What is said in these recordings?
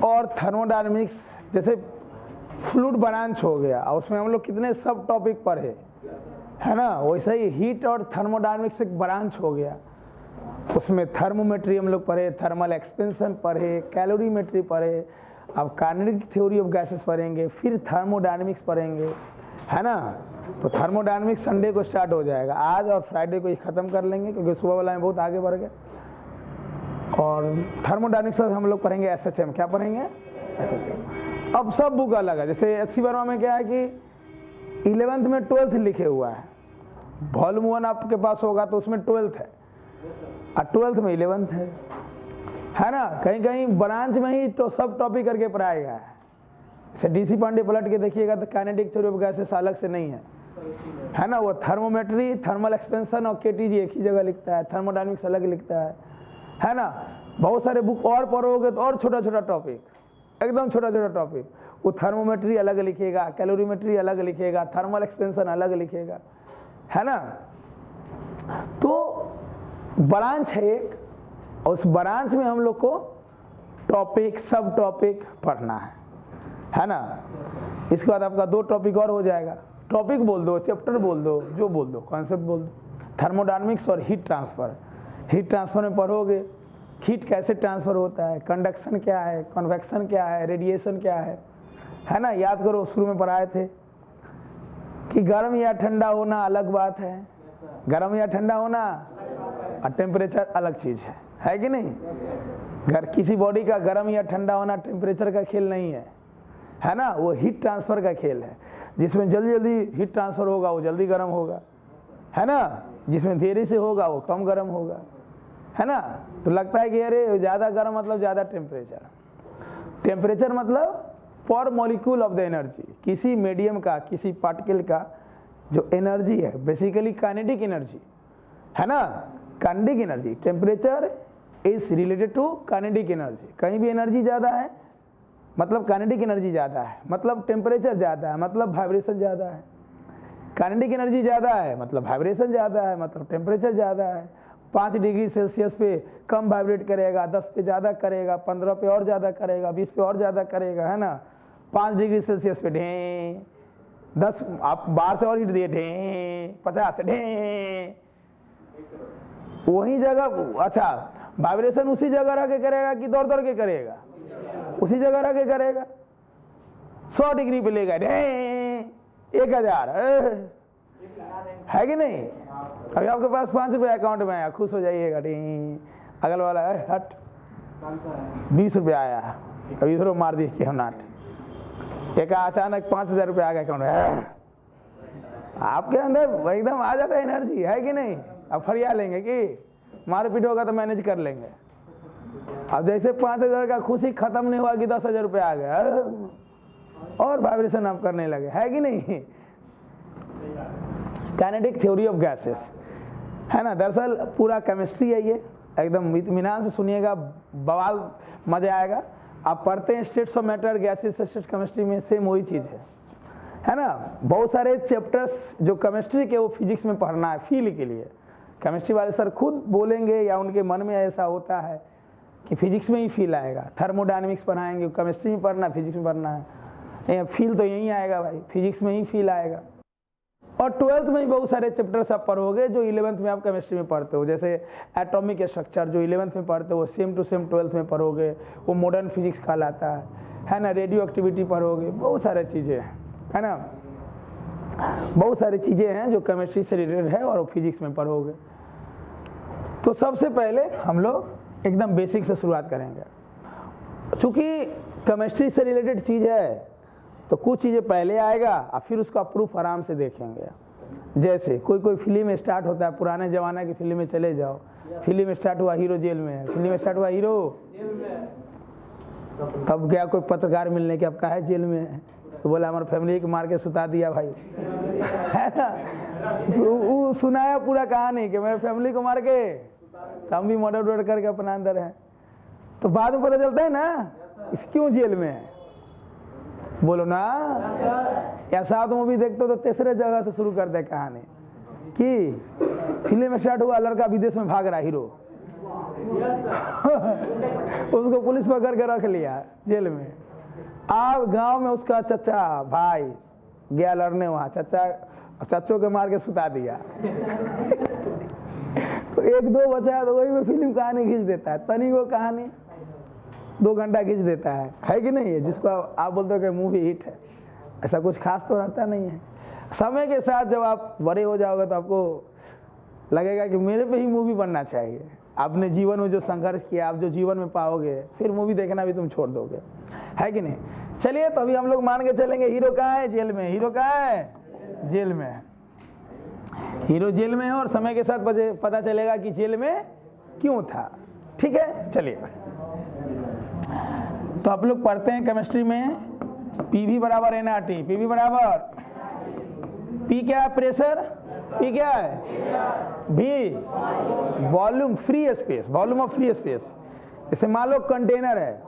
और थर्मोडायनेमिक्स, जैसे fluid branch हो गया और उसमें हम लोग कितने सब टॉपिक पढ़े, है ना। वैसे ही हीट और थर्मोडायनेमिक्स एक ब्रांच हो गया, उसमें थर्मोमेट्री हम लोग पढ़े, थर्मल एक्सपेंशन पढ़े, कैलोरीमेट्री पढ़े, अब काइनेटिक थ्योरी ऑफ गैसेस पढ़ेंगे, फिर थर्मोडायनेमिक्स पढ़ेंगे, है ना। तो थर्मोडायनेमिक्स संडे को स्टार्ट हो जाएगा, आज और फ्राइडे को ये ख़त्म कर लेंगे क्योंकि सुबह वाला में बहुत आगे बढ़ गए। और थर्मोडायनेमिक्स हम लोग पढ़ेंगे SHM, क्या पढ़ेंगे SHM। अब सब बुक अलग है, जैसे SC वर्मा में क्या है कि 11th में 12th लिखे हुआ है, वॉल्यूम 1 आपके पास होगा तो उसमें 12th है और 12th में 11th है ना। कहीं कहीं ब्रांच में ही तो सब टॉपिक करके पढ़ाया गया है। जैसे DC पांडे पलट के देखिएगा तो काइनेटिक थ्योरी ऑफ गैसेस अलग से नहीं है ना। वो थर्मोमेट्री, थर्मल एक्सपेंशन और KTG एक ही जगह लिखता है, थर्मोडायनेमिक्स अलग लिखता है ना। बहुत सारे बुक और पढ़ोगे तो और छोटा छोटा टॉपिक, एकदम छोटा छोटा टॉपिक, वो थर्मोमेट्री अलग लिखेगा, कैलोरीमेट्री अलग लिखेगा, थर्मल एक्सपेंशन अलग लिखेगा, है ना। तो ब्रांच है एक, और उस ब्रांच में हम लोग को टॉपिक, सब टॉपिक पढ़ना है ना। इसके बाद आपका 2 टॉपिक और हो जाएगा, टॉपिक बोल दो, चैप्टर बोल दो, जो बोल दो, कॉन्सेप्ट बोल दो। थर्मोडायनेमिक्स और हीट ट्रांसफर, हीट ट्रांसफर में पढ़ोगे हीट कैसे ट्रांसफर होता है, कंडक्शन क्या है, कन्वेक्शन क्या है, रेडिएशन क्या है ना। याद करो शुरू में पढ़ाए थे कि गर्म या ठंडा होना अलग बात है, गर्म या ठंडा होना और टेम्परेचर अलग चीज़ है कि नहीं। किसी बॉडी का गर्म या ठंडा होना टेम्परेचर का खेल नहीं है ना, वो हीट ट्रांसफर का खेल है। जिसमें जल्दी जल्दी हीट ट्रांसफर होगा वो जल्दी गर्म होगा, है ना। जिसमें देरी से होगा वो कम गर्म होगा, है ना। तो लगता है कि अरे ज़्यादा गर्म मतलब ज़्यादा टेम्परेचर, टेम्परेचर मतलब पर मॉलिक्यूल ऑफ द एनर्जी, किसी मीडियम का, किसी पार्टिकल का जो एनर्जी है, बेसिकली काइनेटिक एनर्जी, है ना। Kinetic energy, temperature is related to kinetic energy. कहीं भी एनर्जी ज़्यादा है मतलब काइनेटिक एनर्जी ज़्यादा है, मतलब टेम्परेचर ज़्यादा है, मतलब वाइब्रेशन ज़्यादा है। काइनेटिक एनर्जी ज़्यादा है मतलब वाइब्रेशन ज़्यादा है, मतलब टेम्परेचर ज़्यादा है। 5 डिग्री सेल्सियस पे कम वाइब्रेट करेगा, 10 पे ज़्यादा करेगा, 15 पे और ज़्यादा करेगा, 20 पे और ज़्यादा करेगा, है ना। 5 डिग्री सेल्सियस पे ढें, 10 आप बाहर से और हीट दिए ढें, 50 ढें, वही जगह। अच्छा, वाइब्रेशन उसी जगह रह के करेगा कि दौड़ दौड़ के करेगा, उसी जगह रह के करेगा। 100 डिग्री पे लेगा ढें, 1000 है कि नहीं। अभी आपके पास 5 रुपये अकाउंट में आया, खुश हो जाइएगा, ढें, अगल वाला हट 20 रुपये आया, अभी इधर मार दिए क्यों नाट, एक अचानक 5000 रुपये आ गया अकाउंट में, आपके अंदर एकदम आ जाता है एनर्जी, है कि नहीं। अब फरिया लेंगे कि मार पीट होगा तो मैनेज कर लेंगे। अब जैसे 5000 का खुशी खत्म नहीं हुआ कि 10,000 रुपये आ गया और वाइब्रेशन आप करने लगे, है कि नहीं। काइनेटिक थ्योरी ऑफ गैसेस, है ना। दरअसल पूरा केमिस्ट्री है ये, एकदम इत्मीनान से सुनिएगा, बवाल मजा आएगा। आप पढ़ते हैं states of matter, gases, state chemistry में सेम वही चीज़ है ना। बहुत सारे चैप्टर्स जो केमिस्ट्री के वो फिजिक्स में पढ़ना है फील के लिए। केमिस्ट्री वाले सर खुद बोलेंगे या उनके मन में ऐसा होता है कि फिजिक्स में ही फील आएगा। थर्मोडायनेमिक्स पढ़ाएंगे, केमिस्ट्री में पढ़ना, फिजिक्स में पढ़ना है, फील तो यहीं आएगा भाई, फिजिक्स में ही फील आएगा। और 12th में ही बहुत सारे चैप्टर्स आप पढ़ोगे जो 11th में आप केमिस्ट्री में पढ़ते हो, जैसे एटॉमिक स्ट्रक्चर जो 11th में पढ़ते हो वो सेम टू सेम 12th में पढ़ोगे, वो मॉडर्न फिजिक्स कहलाता है ना। रेडियो एक्टिविटी पढ़ोगे, बहुत सारी चीज़ें है ना, बहुत सारी चीज़ें हैं जो केमिस्ट्री से रिलेटेड है और फिजिक्स में पढ़ोगे। तो सबसे पहले हम लोग एकदम बेसिक से शुरुआत करेंगे, चूँकि केमिस्ट्री से रिलेटेड चीज़ है तो कुछ चीज़ें पहले आएगा और फिर उसका प्रूफ आराम से देखेंगे। जैसे कोई फिल्म स्टार्ट होता है, पुराने ज़माने की फिल्म में चले जाओ, फिल्म स्टार्ट हुआ हीरो जेल में है, फिल्म स्टार्ट हुआ हीरो, तब गया कोई पत्रकार मिलने के, अब कहा है जेल में है, तो बोला हमारे फैमिली को मार के सुता दिया भाई, है ना। वो सुनाया पूरा कहानी कि मेरे फैमिली को मार के तो हम भी मर्डर करके अपना अंदर है। तो बाद में पता चलता है ना क्यों जेल में है, बोलो ना। या 7 मूवी देखते हो तो तीसरे जगह से शुरू करते हैं कहानी कि फिल्म में स्टार्ट हुआ, लड़का विदेश में भाग रहा हीरो, उसको पुलिस पकड़ के रख लिया जेल में। अब गांव में उसका चचा भाई गया लड़ने, वहां चच्चों के मार के सुता दिया। तो एक दो बचा तो वही में फिल्म कहानी खींच देता है, तनी वो कहानी 2 घंटा खींच देता है कि नहीं है? जिसको आप बोलते हो कि मूवी हिट है, ऐसा कुछ खास तो रहता नहीं है। समय के साथ जब आप बड़े हो जाओगे तो आपको लगेगा कि मेरे पे ही मूवी बनना चाहिए। आपने जीवन में जो संघर्ष किया, आप जो जीवन में पाओगे, फिर मूवी देखना भी तुम छोड़ दोगे, है कि नहीं? चलिए, तो अभी हम लोग मान के चलेंगे हीरो कहाँ है? जेल में। हीरो कहाँ है? जेल में। हीरो जेल में है और समय के साथ पता चलेगा कि जेल में क्यों था। ठीक है, चलिए। तो आप लोग पढ़ते हैं केमिस्ट्री में पीवी बराबर एनआरटी। पीवी बराबर पी क्या है? प्रेशर। पी क्या है? भी volume free space, volume of free space. जैसे मान लो कंटेनर है,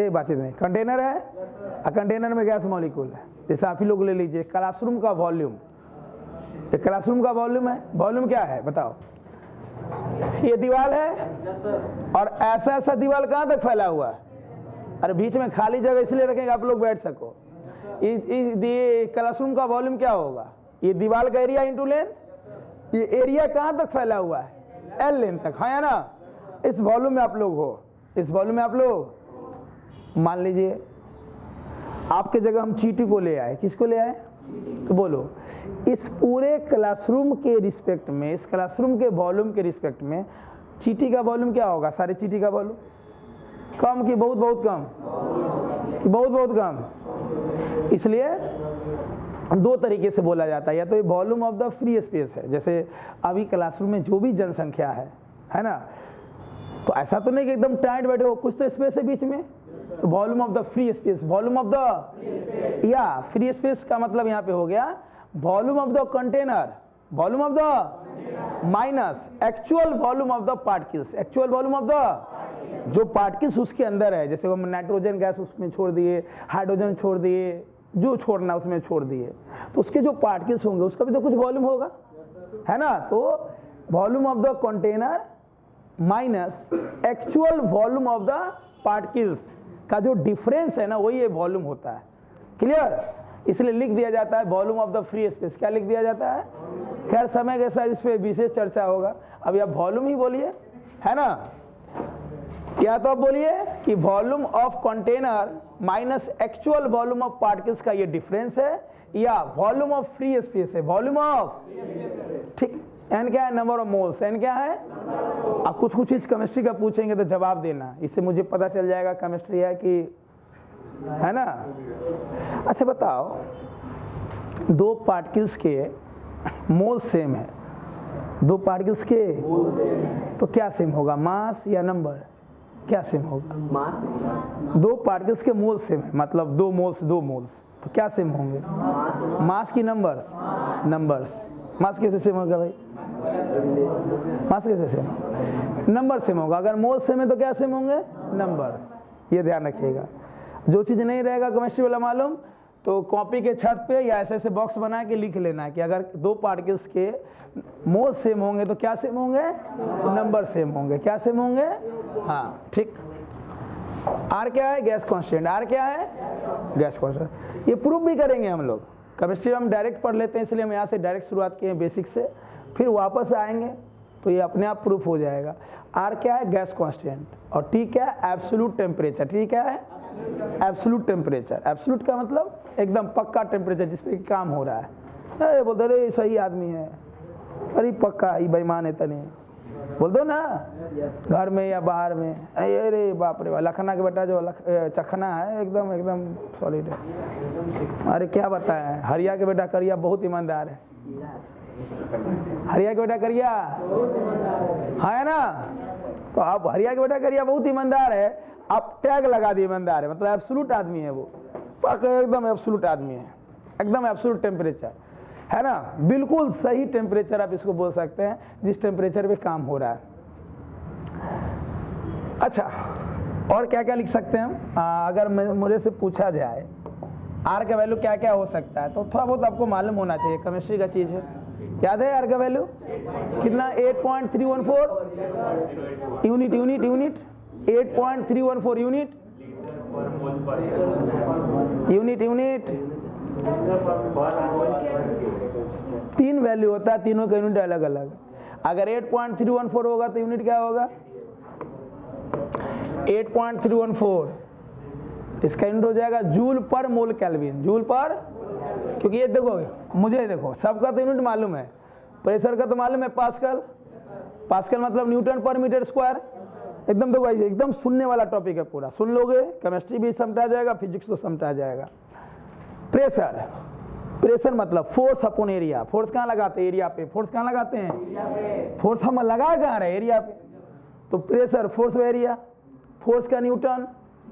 बातचीत नहीं, कंटेनर है और कंटेनर में गैस मॉलिक्यूल है। जैसे आप ही लोग ले लीजिए क्लासरूम का वॉल्यूम, एक क्लासरूम का वॉल्यूम है। वॉल्यूम क्या है बताओ? ये दीवार है और ऐसा ऐसा दीवार कहां तक फैला हुआ है? अरे बीच में खाली जगह इसलिए रखेंगे आप लोग बैठ सको। ये क्लासरूम का वॉल्यूम क्या होगा? ये दीवार का एरिया इंटू लेंथ। ये एरिया कहां तक फैला हुआ है? एल लेंथ तक, हाँ या ना? इस वॉल्यूम में आप लोग हो, इस वॉल्यूम में आप लोग मान लीजिए आपके जगह हम चीटी को ले आए। किसको ले आए? तो बोलो, इस पूरे क्लासरूम के रिस्पेक्ट में, इस क्लासरूम के वॉल्यूम के रिस्पेक्ट में चीटी का वॉल्यूम क्या होगा? सारे चीटी का वॉल्यूम कम कि बहुत बहुत कम? कि बहुत बहुत कम। इसलिए 2 तरीके से बोला जाता है, या तो ये volume of the free space है, जैसे अभी क्लासरूम में जो भी जनसंख्या है ना, तो ऐसा तो नहीं कि एकदम टाइट बैठे हो, कुछ तो स्पेस है बीच में, तो volume of the free space. Volume of the या फ्री स्पेस का मतलब यहाँ पे हो गया volume of the container, volume of the minus actual volume of the particles. Actual volume of the जो पार्टिकल्स उसके अंदर है, जैसे हम नाइट्रोजन गैस उसमें छोड़ दिए, हाइड्रोजन छोड़ दिए, जो छोड़ना उसमें छोड़ दिए, तो उसके जो पार्टिकल्स होंगे उसका भी तो कुछ वॉल्यूम होगा, है ना? तो volume of the container minus actual volume of the particles का जो डिफरेंस है ना, वही ये वॉल्यूम होता है। क्लियर? इसलिए लिख दिया जाता है volume of the free space. क्या लिख दिया जाता है? खैर समय के साथ इस पे विशेष चर्चा होगा, अभी आप वॉल्यूम ही बोलिए, है ना? या तो आप बोलिए कि volume of container minus actual volume of particles का ये डिफरेंस है, या वॉल्यूम ऑफ फ्री स्पेस है। वॉल्यूम ऑफ, ठीक, एन क्या है? Number of moles. एन क्या है? अब कुछ कुछ चीज केमिस्ट्री का पूछेंगे तो जवाब देना, इससे मुझे पता चल जाएगा केमिस्ट्री है कि, है ना? अच्छा बताओ, 2 पार्टिकल्स के मोल सेम है, 2 पार्टिकल्स के तो क्या सेम होगा? मास या नंबर? क्या सेम होगा? मास। 2 पार्टिकल्स के मोल सेम है, मतलब 2 मोल्स 2 मोल्स, तो क्या सेम होंगे? मास की नंबर्स? नंबर्स। मास कैसे सेम होगा भाई? मास कैसे सेम? नंबर सेम होगा। अगर मोल सेम है तो क्या सेम होंगे? नंबर्स। ये ध्यान रखिएगा। जो चीज़ नहीं रहेगा केमिस्ट्री वाला मालूम, तो कॉपी के छत पे या ऐसे ऐसे बॉक्स बना के लिख लेना है कि अगर 2 पार्टिकल्स के मोल सेम होंगे तो क्या सेम होंगे? नंबर सेम होंगे। क्या सेम होंगे? हाँ, ठीक। आर क्या है? Gas constant. आर क्या है? Gas constant. ये प्रूफ भी करेंगे हम लोग। केमिस्ट्री हम डायरेक्ट पढ़ लेते हैं, इसलिए हम यहाँ से डायरेक्ट शुरुआत किए हैं बेसिक से, फिर वापस आएंगे तो ये अपने आप प्रूफ हो जाएगा। आर क्या है? Gas constant. और टी क्या है? Absolute temperature. टी क्या है? Absolute temperature. एब्सोल्यूट का मतलब एकदम पक्का टेम्परेचर जिसपे काम हो रहा है। अरे बोलते अरे सही आदमी है, अरे पक्का ही बेईमान है तने, बोल दो ना, घर में या बाहर में, अरे बाप रे, लखना के बेटा जो चखना है एकदम एकदम सॉलिड है। अरे क्या बताएं, हरिया के बेटा करिया बहुत ईमानदार है। हरिया के बेटा करिया, हाँ है ना? तो आप हरिया के बेटा करिया बहुत ईमानदार है, आप टैग लगा दिए ईमानदार है, मतलब एब्सोल्यूट आदमी है वो, एकदम एब्सोल्यूट आदमी है, एकदम एब्सोल्यूट टेम्परेचर, है ना? बिल्कुल सही टेम्परेचर आप इसको बोल सकते हैं जिस टेम्परेचर पे काम हो रहा है। अच्छा, और क्या क्या लिख सकते हैं हम? अगर मुझे से पूछा जाए आर का वैल्यू क्या क्या हो सकता है, तो थोड़ा बहुत आपको मालूम होना चाहिए, केमिस्ट्री का चीज़ है। याद है आर का वैल्यू कितना 8.314 unit unit unit 8.314 unit unit unit. 3 value होता है, तीनों का यूनिट अलग अलग। अगर 8.314 होगा तो यूनिट क्या होगा 8.314, इसका यूनिट हो जाएगा जूल पर मोल केल्विन, जूल पर, क्योंकि ये देखो मुझे देखो सबका तो यूनिट मालूम है, प्रेशर का तो मालूम है पास्कल, पास्कल मतलब न्यूटन पर मीटर स्क्वायर। एकदम देखो एकदम सुनने वाला टॉपिक है, पूरा सुन लोगे केमिस्ट्री भी समझा जाएगा, फिजिक्स तो समझा जाएगा। प्रेशर, प्रेशर मतलब फोर्स अपॉन एरिया। फोर्स कहाँ लगाते हैं एरिया पे, फोर्स कहाँ लगाते हैं फोर्स हम लगा कहाँ रहे एरिया पे, तो प्रेशर फोर्स एरिया, फोर्स का न्यूटन,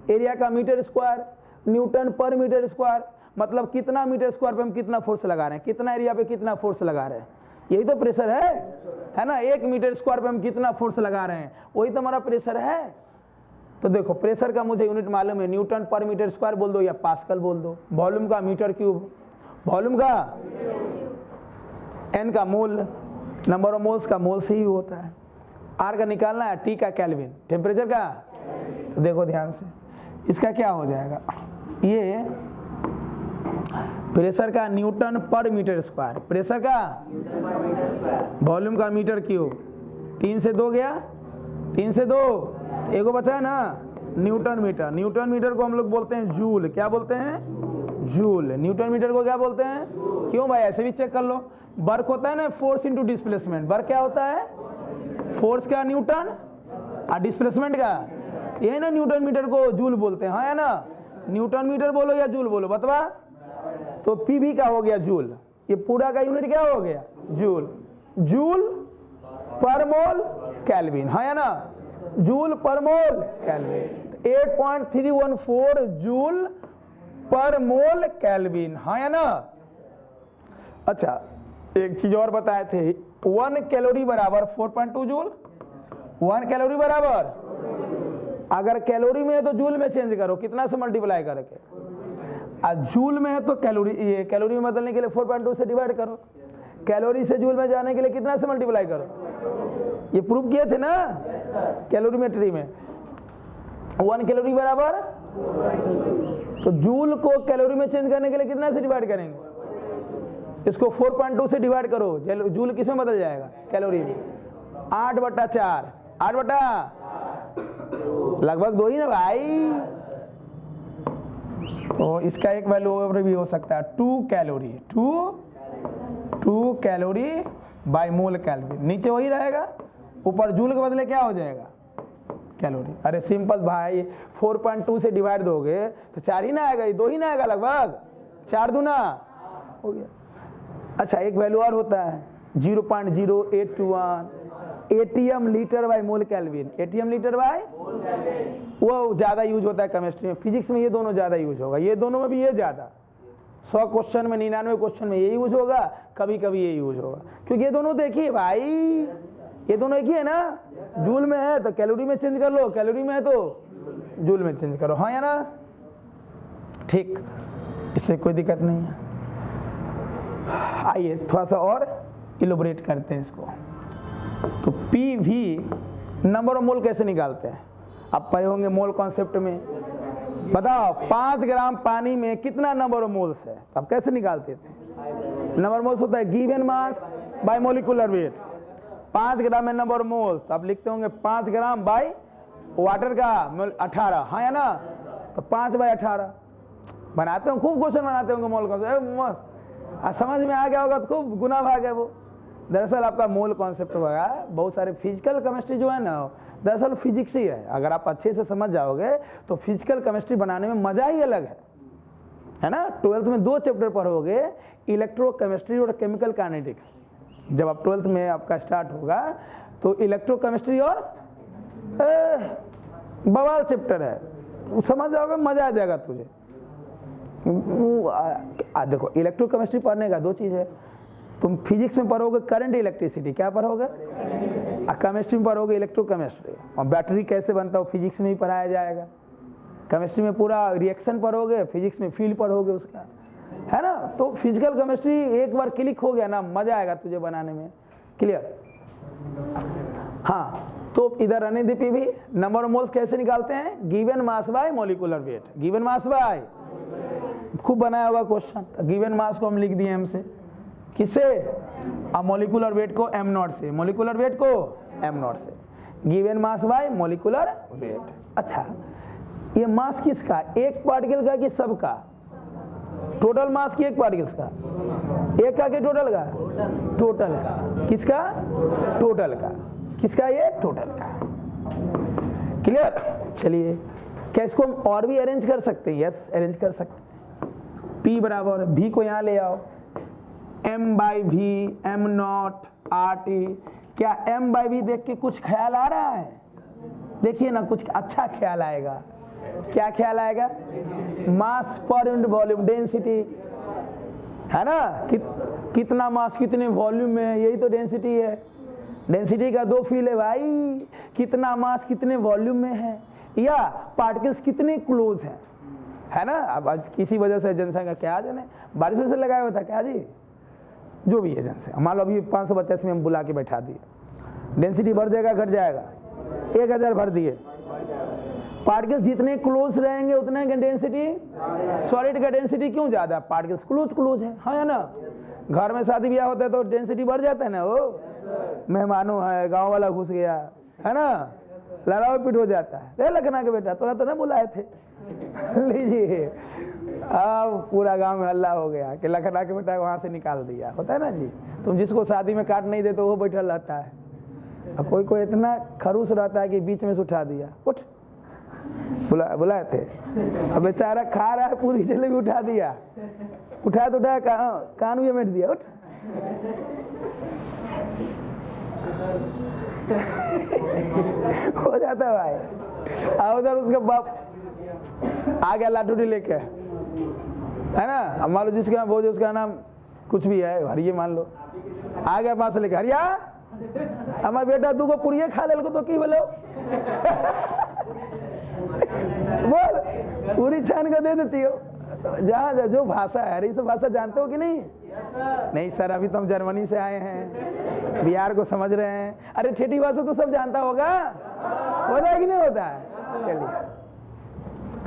एरिया का मीटर स्क्वायर, न्यूटन पर मीटर स्क्वायर मतलब कितना मीटर स्क्वायर पे हम कितना फोर्स लगा रहे हैं, कितना एरिया पे कितना फोर्स लगा रहे हैं, यही तो प्रेशर है ना। 1 मीटर स्क्वायर पे हम कितना फोर्स लगा रहे हैं, वही तो हमारा प्रेशर है। तो देखो प्रेशर का मुझे यूनिट मालूम है, न्यूटन पर मीटर स्क्वायर बोल दो या पास्कल बोल दो, वॉल्यूम का मीटर क्यूब, वॉल्यूम का एन का मोल, नंबर ऑफ मोल्स का मोल से ही होता है। आर का निकालना है, टी का केल्विन, टेम्परेचर का। तो देखो ध्यान से इसका क्या हो जाएगा, ये प्रेशर का न्यूटन पर मीटर स्क्वायर, प्रेशर का वॉल्यूम का मीटर क्यूब, 3 से 2 गया, 3 से 2 एगो बचा है ना न्यूटन मीटर। न्यूटन मीटर को हम लोग बोलते हैं जूल, क्या बोलते हैं जूल। न्यूटन मीटर को क्या बोलते हैं, क्यों भाई ऐसे भी चेक कर लो, वर्क होता है ना फोर्स इंटू डिस्प्लेसमेंट, वर्क क्या होता है फोर्स का न्यूटन और डिस्प्लेसमेंट का, ये ना न्यूटन मीटर को जूल बोलते हैं, हाँ है ना। न्यूटन मीटर बोलो या जूल बोलो बतवा, तो पी भी का हो गया जूल, ये पूरा का यूनिट क्या हो गया जूल, जूल पर मोल केल्विन, हाँ है ना, जूल पर मोल केल्विन। 8.314 जूल पर मोल केल्विन, हाँ है ना। अच्छा एक चीज और बताए थे, 1 कैलोरी बराबर 4.2 जूल, 1 कैलोरी बराबर, अगर कैलोरी में है तो जूल में चेंज करो, कितना से मल्टीप्लाई करके, और जूल में है तो कैलोरी, ये कैलोरी में बदलने के लिए 4.2 से डिवाइड करो, कैलोरी से जूल में जाने के लिए कितना से मल्टीप्लाई करो, ये प्रूव किए थे ना कैलोरीमेट्री में। 1 कैलोरी बराबर, तो जूल को कैलोरी में चेंज करने के लिए कितना से डिवाइड करेंगे, इसको 4.2 से डिवाइड करो, जूल किस में बदल जाएगा कैलोरी में, 8/4, 8 लगभग 2 ही ना भाई। तो इसका एक वैल्यू और भी हो सकता है 2 calorie, 2 calorie bye mole kelvin, नीचे वही रहेगा, ऊपर जूल के बदले क्या हो जाएगा कैलोरी। अरे सिंपल भाई, 4.2 से डिवाइड दोगे तो 4 ही ना आएगा, 2 ही ना आएगा, लगभग 4 दूना हो गया। अच्छा एक वैल्यू और होता है 0.0821 ATM litre by mole kelvin, ATM litre by, वो ज्यादा यूज होता है केमिस्ट्री में, फिजिक्स में ये दोनों ज्यादा यूज होगा, ये दोनों में भी ये ज्यादा, 100 क्वेश्चन में 99 क्वेश्चन में ये यूज होगा, कभी कभी ये यूज होगा, क्योंकि ये दोनों देखिए भाई, ये दोनों एक ही है ना, जूल में है तो कैलोरी में चेंज कर लो, कैलोरी में है तो जूल में चेंज करो, हाँ या ना, ठीक, इससे कोई दिक्कत नहीं है। आइए थोड़ा सा और इलोबरेट करते हैं इसको। तो पी भी नंबर ऑफ मोल कैसे निकालते हैं, आप पढ़े होंगे मोल कॉन्सेप्ट में, बताओ 5 ग्राम पानी में कितना नंबर ऑफ मोल्स है, तो आप कैसे निकालते थे, नंबर मोल्स होता है given mass by molecular weight, 5 ग्राम में नंबर ऑफ मोल्स, तो आप लिखते होंगे 5 ग्राम बाय वाटर का 18, हाँ या ना, तो 5/18 बनाते हो, खूब क्वेश्चन बनाते होंगे मोल कॉन्सेप्ट, समझ में आ गया होगा तो खूब गुना भाग है वो। दरअसल आपका मोल कॉन्सेप्ट होगा, बहुत सारे फिजिकल केमिस्ट्री जो है ना दरअसल फिजिक्स ही है, अगर आप अच्छे से समझ जाओगे तो फिजिकल केमिस्ट्री बनाने में मजा ही अलग है ना। 12th में 2 चैप्टर पढ़ोगे, इलेक्ट्रोकेमिस्ट्री और केमिकल काइनेटिक्स, जब आप 12th में आपका स्टार्ट होगा तो इलेक्ट्रोकेमिस्ट्री और बवाल चैप्टर है, समझ जाओगे मजा आ जाएगा तुझे। देखो इलेक्ट्रोकेमिस्ट्री पढ़ने का 2 चीज है, तुम फिजिक्स में पढ़ोगे करंट इलेक्ट्रिसिटी, क्या पढ़ोगे, केमिस्ट्री में पढ़ोगे इलेक्ट्रोकेमिस्ट्री, और बैटरी कैसे बनता है फिजिक्स में ही पढ़ाया जाएगा। केमिस्ट्री में पूरा रिएक्शन पढ़ोगे, फिजिक्स में फील्ड पढ़ोगे उसका, है ना। तो फिजिकल केमिस्ट्री एक बार क्लिक हो गया ना, मजा आएगा तुझे बनाने में। क्लियर? हाँ, तो इधर रहने दे पीवी। नंबर ऑफ मोल्स कैसे निकालते हैं? Given mass by molecular weight. Given mass by, खूब बनाया हुआ क्वेश्चन। गिवन मास को हम लिख दिए एम से, किससे? अब मॉलिक्यूलर वेट को एम नॉट से, मॉलिक्यूलर वेट को एम नॉट से, given mass by molecular weight. अच्छा, ये मास किसका? एक पार्टिकल का कि सबका? टोटल मास की एक पार्टिकल्स का? एक का कि टोटल का? टोटल का। किसका? टोटल का। किसका? ये टोटल का। क्लियर? चलिए, क्या इसको हम और भी अरेंज कर सकते हैं? यस, अरेंज कर सकते हैं। P बराबर, V को यहाँ ले आओ, M by V M naught R T. क्या M बाई वी देख के कुछ ख्याल आ रहा है? देखिए ना, कुछ अच्छा ख्याल आएगा। क्या ख्याल आएगा? मास पर यूनिट वॉल्यूम, डेंसिटी, है ना। कितना मास कितने वॉल्यूम में है, यही तो डेंसिटी है। डेंसिटी का दो फील है भाई, कितना मास कितने वॉल्यूम में है, या पार्टिकल्स कितने क्लोज हैं, है ना। अब आज किसी वजह से जनसंख्या क्या जाने, बारिश वजह से लगाया हुआ था क्या जी, जो भी है जनसंख्या, मान लो अभी 550 में हम बुला के बैठा दिए, डेंसिटी बढ़ जाएगा घट जाएगा? 1000 भर दिए। पार्टिकल्स जितने क्लोज रहेंगे उतने का डेंसिटी, सॉलिड का डेंसिटी क्यों ज्यादा? पार्टिकल्स क्लोज है, हाँ है ना। घर में शादी ब्याह होता है तो डेंसिटी बढ़ जाता है ना, वो मेहमानों है, गांव वाला घुस गया, है ना, लड़ाई पीट हो जाता है। रे लखना के बेटा, तोरा तो ना बुलाए थे। लीजिए, अब पूरा गांव में हल्ला हो गया कि लखना के बेटा वहां से निकाल दिया, होता है ना जी। तुम जिसको शादी में काट नहीं देते वो बैठल रहता है, और कोई इतना खरूस रहता है कि बीच में से उठा दिया, उठ, बुलाए थे, अब बेचारा खा रहा है पूरी जलेबी, उठा दिया, उठाया तो उठाया, कान भी मेट दिया, उठ। हो जाता है भाई। और उधर उसका बाप आ गया लाठूटी लेके, है ना। अब मान लो जिसका वो जो उसका नाम कुछ भी है, हरिये मान लो, आ गया पास लेके, हरिया हमारा बेटा तू को पुड़िया खा ले को तो की बोलो। बोल, पूरी छान कर दे देती हो। जहाँ जो भाषा है, अरे ये सब भाषा जानते हो कि नहीं? नहीं सर, अभी तो हम जर्मनी से आए हैं, बिहार को समझ रहे हैं। अरे ठेठी भाषा तो सब जानता होगा, होता है कि नहीं होता है? चलिए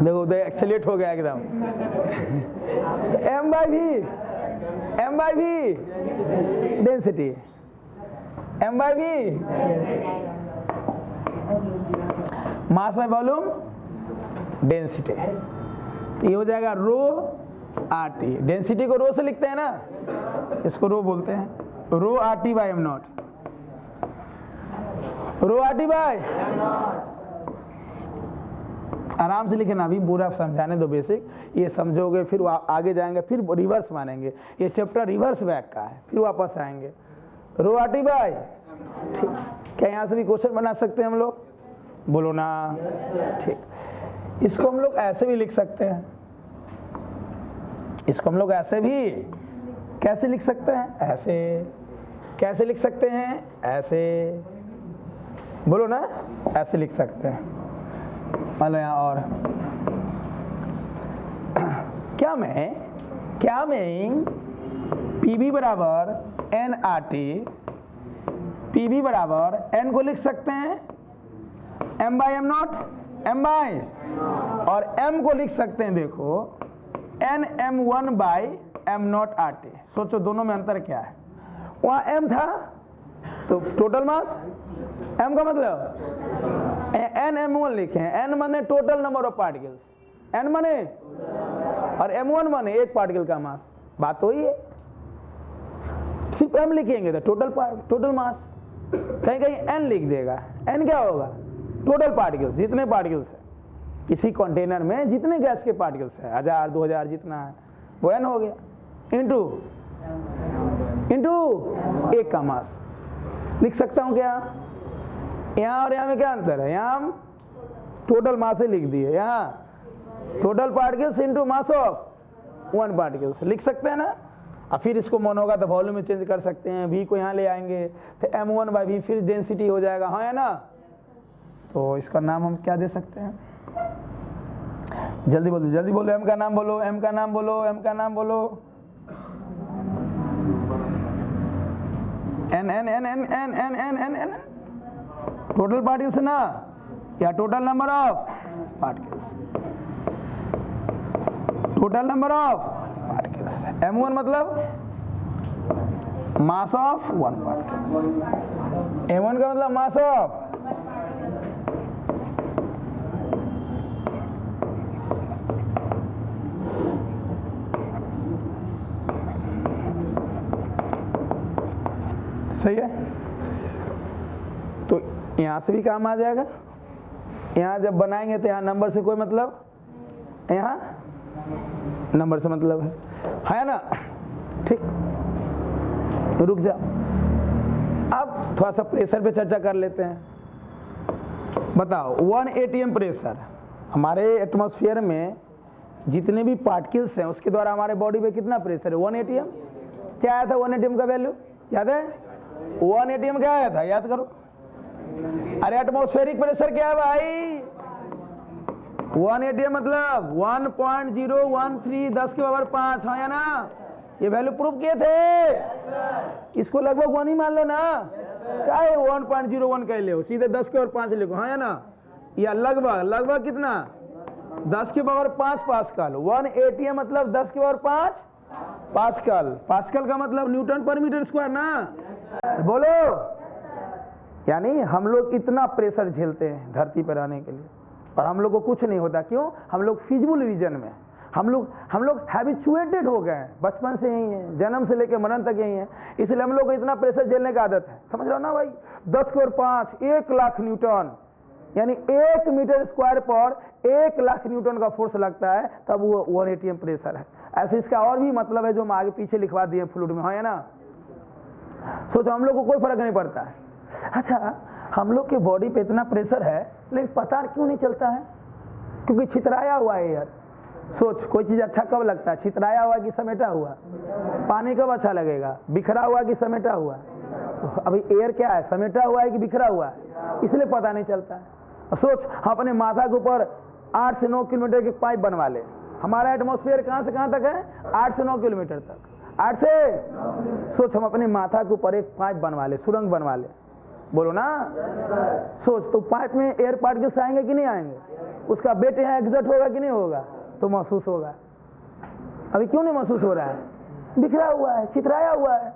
देखो, उधर एक्सेलेट हो गया एकदम। M by V density, M by V mass by volume density, ये हो जाएगा रो आर टी। डेंसिटी को रो से लिखते हैं ना, इसको रो बोलते हैं, rho R T by M not, rho R T by. आराम से लिखना, अभी पूरा समझाने दो बेसिक, ये समझोगे फिर आगे जाएंगे, फिर रिवर्स मानेंगे। ये चैप्टर रिवर्स बैक का है, फिर वापस आएंगे। रो आर टी बाई, ठीक। क्या यहाँ से भी क्वेश्चन बना सकते हैं हम लोग? बोलो ना, ठीक। इसको हम लोग ऐसे भी लिख सकते हैं, इसको हम लोग ऐसे भी कैसे लिख सकते हैं? ऐसे। कैसे लिख सकते हैं? ऐसे। बोलो ना, ऐसे लिख सकते हैं। मान लो यहाँ और क्या मैं PV बराबर एन आर टी, PV बराबर एन को लिख सकते हैं M by M naught, M by, और एम को लिख सकते हैं, देखो N M one by M naught R T. सोचो दोनों में अंतर क्या है? वहाँ एम था तो टोटल मास, एम का मतलब एन एम वन लिखे हैं, एन माने total number of particles, N माने, और एम वन माने एक पार्टिकल का मास। बात तो ही है, सिर्फ एम लिखेंगे तो टोटल मास, कहीं कहीं एन लिख देगा, एन क्या होगा? टोटल पार्टिकल्स, जितने पार्टिकल्स है किसी कंटेनर में, जितने गैस के पार्टिकल्स है, 1000 2000 जितना है वो एन हो गया, इंटू एक का मास। लिख सकता हूँ क्या? यहाँ और यहाँ में क्या अंतर है? यहाँ हम टोटल मास ही लिख दिए, यहाँ total particles into mass of one particles लिख सकते हैं ना। और फिर इसको मन होगा तो वॉल्यूम में चेंज कर सकते हैं, वी को यहाँ ले आएंगे तो m1 बाई वी, फिर डेंसिटी हो जाएगा, हाँ है ना। तो इसका नाम हम क्या दे सकते हैं? जल्दी बोलो, जल्दी बोलो, एम का नाम बोलो, एम का नाम बोलो, एम का नाम बोलो। N N N N N N N N N total particles ना, या total number of particles, total number of particles. m1 मतलब mass of one particle, m1 का मतलब मास ऑफ, सही है। तो यहां से भी काम आ जाएगा। यहां जब बनाएंगे तो यहां नंबर से कोई मतलब, यहां नंबर से मतलब है ना? ठीक, रुक जाओ। अब थोड़ा सा प्रेशर पे चर्चा कर लेते हैं। बताओ 1 atm प्रेशर, हमारे एटमॉस्फेयर में जितने भी पार्टिकल्स हैं उसके द्वारा हमारे बॉडी पे कितना प्रेशर है? 1 atm। क्या आया था 1 atm का वैल्यू, याद है? 1 atm क्या आया था, याद करो। अरे एटमॉस्फेरिक प्रेशर क्या है भाई? 1 atm मतलब 1.013 10 के पावर 5, हाँ या ना? ये वैल्यू प्रूव किए थे। इसको लगभग 1 ही मान लो ना, क्या है 1.01 कह ले, सीधे 10 के पावर 5 लिखो, हाँ या ना? या लगभग लगभग कितना, 10 के पावर 5 पास्कल। 1 atm मतलब 10 के पावर 5 पास्कल। पास्कल का मतलब न्यूटन पर मीटर स्क्वायर ना, बोलो। यानी हम लोग इतना प्रेशर झेलते हैं धरती पर रहने के लिए, और हम लोग को कुछ नहीं होता। क्यों? हम लोग फिजिबल रीजन में, हम लोग हैबिचुएटेड हो गए हैं, बचपन से यही है, जन्म से लेकर मरण तक यही है, इसलिए हम लोग को इतना प्रेशर झेलने की आदत है। समझ रहे हो ना भाई? 10 के पावर 5 1 लाख न्यूटन, यानी 1 मीटर स्क्वायर पर 1 लाख न्यूटन का फोर्स लगता है, तब वो 1 atm प्रेशर है। ऐसे इसका और भी मतलब है जो हम आगे पीछे लिखवा दिए फ्लूइड में, है ना? सोचो हम लोग को कोई फर्क नहीं पड़ता है। अच्छा, हम लोग के बॉडी पे इतना प्रेशर है लेकिन पता क्यों नहीं चलता है? क्योंकि छितराया हुआ है यार। सोच, कोई चीज अच्छा कब लगता है? छितराया हुआ कि समेटा हुआ? पानी कब अच्छा लगेगा? बिखरा हुआ कि समेटा हुआ? तो अभी एयर क्या है, समेटा हुआ है कि बिखरा हुआ है? इसलिए पता नहीं चलता है। सोच, हम अपने माथा के ऊपर 8 से 9 किलोमीटर की पाइप बनवा ले। हमारा एटमॉस्फेयर कहां से कहां तक है? 8 से 9 किलोमीटर तक। 8 से सोच, हम अपने माथा के ऊपर एक पाइप बनवा ले, सुरंग बनवा ले, बोलो ना। सोच, तो पाइप में एयर पार्टिकल्स आएंगे कि नहीं आएंगे? उसका वेट यहाँ एग्जर्ट होगा कि नहीं होगा? तो महसूस होगा। अभी क्यों नहीं महसूस हो रहा है? बिखरा हुआ है, छितराया हुआ है।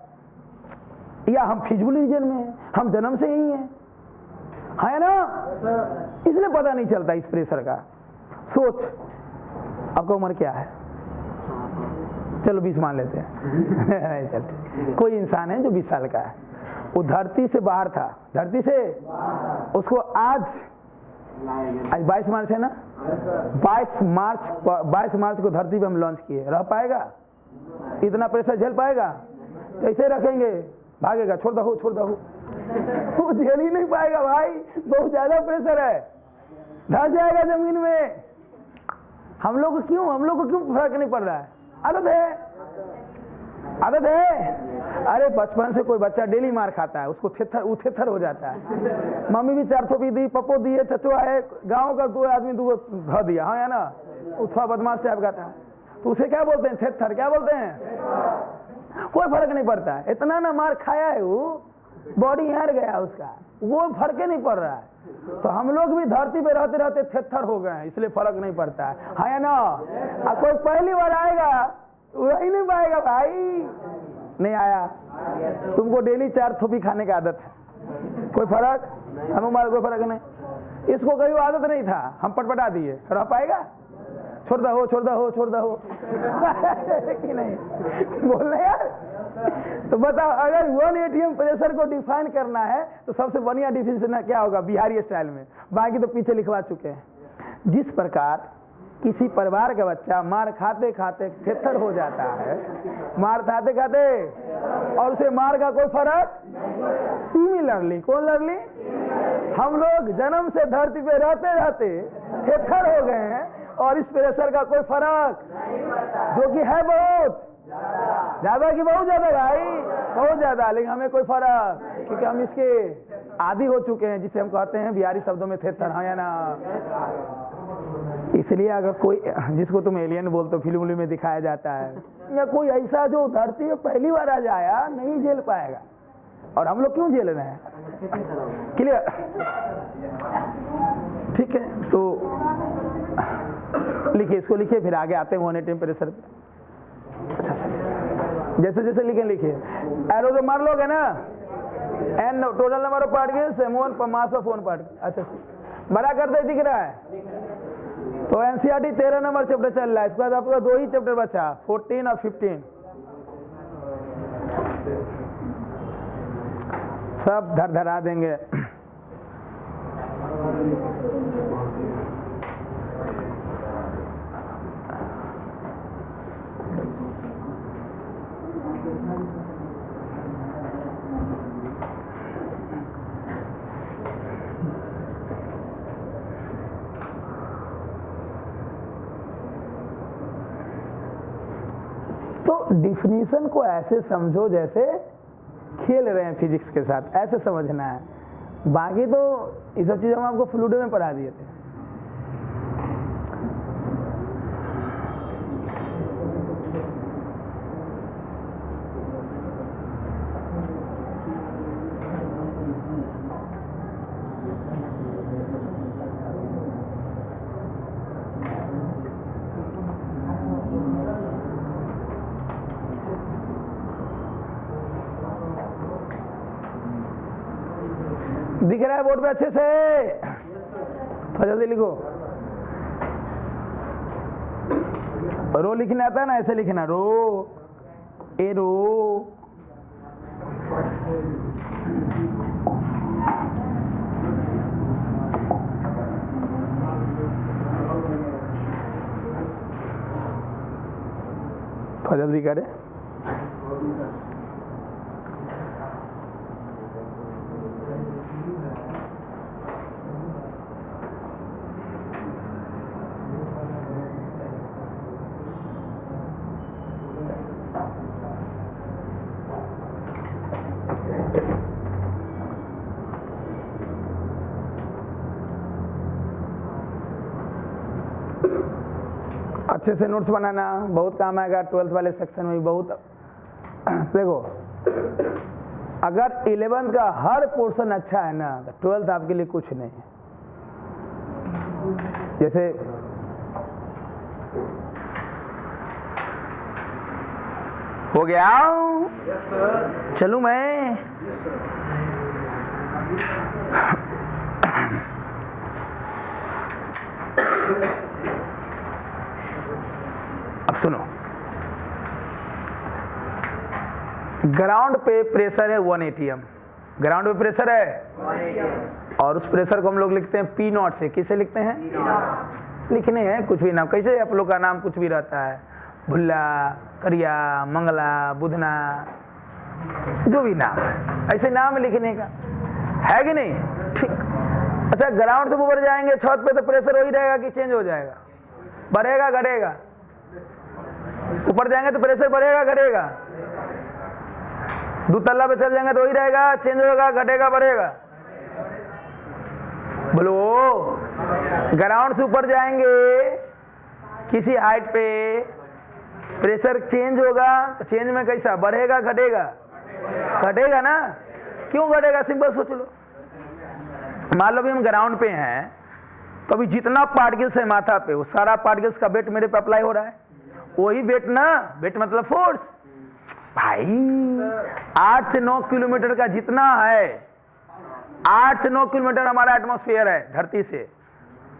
या हम फिजिबल रीजन में हैं, हम जन्म से यही हैं, है ना? इसलिए पता नहीं चलता इस प्रेशर का। सोच, आपका उम्र क्या है? चलो 20 मान लेते हैं। चल, कोई इंसान है जो 20 साल का है, वो धरती से बाहर था, धरती से उसको आज 22 मार्च है ना, 22 मार्च को धरती पे हम लॉन्च किए। रह पाएगा? इतना प्रेशर झेल पाएगा? कैसे रखेंगे? भागेगा, छोड़ दो छोड़ दो, वो झेल ही नहीं पाएगा भाई, बहुत ज्यादा प्रेशर है, धस जाएगा जमीन में। हम लोग को क्यों फर्क नहीं पड़ रहा है? आदत है। अरे बचपन से कोई बच्चा डेली मार खाता है, उसको थेथर हो जाता है। मम्मी भी 4 थोपी दी, पप्पो दिए, चचो आए, गांव का 2 आदमी 2 ध दिया, हाँ या ना? थोड़ा बदमाश टाइप का था, तो उसे क्या बोलते हैं? थेथर। क्या बोलते हैं? कोई फर्क नहीं पड़ता है। इतना ना मार खाया है, वो बॉडी हार गया उसका, वो फर्क ही नहीं पड़ रहा है। तो हम लोग भी धरती पे रहते रहते थेथर हो गए हैं, इसलिए फर्क नहीं पड़ता है, हाँ या ना? कोई पहली बार आएगा वही नहीं पाएगा भाई। नहीं आया, तुमको डेली 4 थोपी खाने की आदत है, कोई फर्क? हम हमारा कोई फर्क नहीं। इसको कहीं आदत नहीं था, हम पटपटा दिए, रह पाएगा? छोड़ दो कि नहीं? बोल रहे यार। तो बताओ, अगर 1 atm प्रेशर को डिफाइन करना है तो सबसे बढ़िया डिफिनेशन क्या होगा? बिहारी स्टाइल में, बाकी तो पीछे लिखवा चुके हैं। जिस प्रकार किसी परिवार का बच्चा मार खाते खाते थेथर हो जाता है, मार खाते खाते, और उसे मार का कोई फर्क? सिमिलरली, कौन लरली? हम लोग जन्म से धरती पे रहते रहते थेथर हो गए हैं, और इस प्रेशर का कोई फर्क, जो कि है बहुत ज्यादा कि बहुत ज्यादा भाई, बहुत ज्यादा, लेकिन हमें कोई फर्क, क्योंकि हम इसके आदी हो चुके हैं, जिसे हम कहते हैं बिहारी शब्दों में थे तरह या ना। इसलिए अगर कोई जिसको तुम एलियन बोलते हो फिल्म में दिखाया जाता है, या कोई ऐसा जो धरती में पहली बार आ जाया नहीं झेल पाएगा। और हम लोग क्यों झेल रहे हैं? क्लियर? ठीक है, तो लिखिए, इसको लिखिए, फिर आगे आते हैं होने टेम्परेचर पे। जैसे जैसे लिखे लिखिए। एरो तो मार लोगे ना, N total number of particles, m1 पर मास ऑफ 1 पार्टिकल। अच्छा बड़ा करते दिख रहा है। तो एनसीईआरटी 13 नंबर चैप्टर चल रहा है, इसके बाद आपका 2 ही चैप्टर बचा, 14 और 15, सब धरा देंगे। तो डिफिनीशन को ऐसे समझो जैसे खेल रहे हैं फिजिक्स के साथ, ऐसे समझना है। बाकी तो ये सब चीज़ हम आपको फ्लूइड में पढ़ा दिए थे। दिख रहा है बोर्ड पे अच्छे से? तो जल्दी लिखो। रो लिखना आता है ना, ऐसे लिखना, रो ए रो। तो जल्दी करे। अच्छे से नोट्स बनाना, बहुत काम आएगा 12th वाले सेक्शन में भी। बहुत देखो, अगर 11th का हर पोर्शन अच्छा है ना, तो 12th आपके लिए कुछ नहीं है। जैसे हो गया? चलूं मैं? अब सुनो, ग्राउंड पे प्रेशर है 1 atm। ग्राउंड पे प्रेशर है, और उस प्रेशर को हम लोग लिखते हैं P नॉट से। किसे लिखते हैं? लिखने हैं कुछ भी नाम, कैसे आप लोग का नाम कुछ भी रहता है, भुल्ला, करिया, मंगला, बुधना, जो भी नाम, ऐसे नाम लिखने का है कि नहीं? ठीक। अच्छा, ग्राउंड से ऊपर जाएंगे छत पे तो प्रेशर वही रहेगा कि चेंज हो जाएगा? बढ़ेगा घटेगा? ऊपर जाएंगे तो प्रेशर बढ़ेगा घटेगा? 2 तल्ला पे चल जाएंगे तो वही रहेगा, चेंज होगा, घटेगा, बढ़ेगा? बोलो। ग्राउंड से ऊपर जाएंगे किसी हाइट पे, प्रेशर चेंज होगा, चेंज में कैसा बढ़ेगा घटेगा? घटेगा ना? क्यों घटेगा? सिंपल सोच लो। मान लो भी हम ग्राउंड पे हैं, तो अभी जितना पार्टिकल्स है माथा पे, वो सारा पार्टिकल्स का वेट मेरे पे अप्लाई हो रहा है। वही वेट ना, वेट मतलब फोर्स भाई। 8 से 9 किलोमीटर का जितना है, 8 से 9 किलोमीटर हमारा एटमॉस्फेयर है धरती से,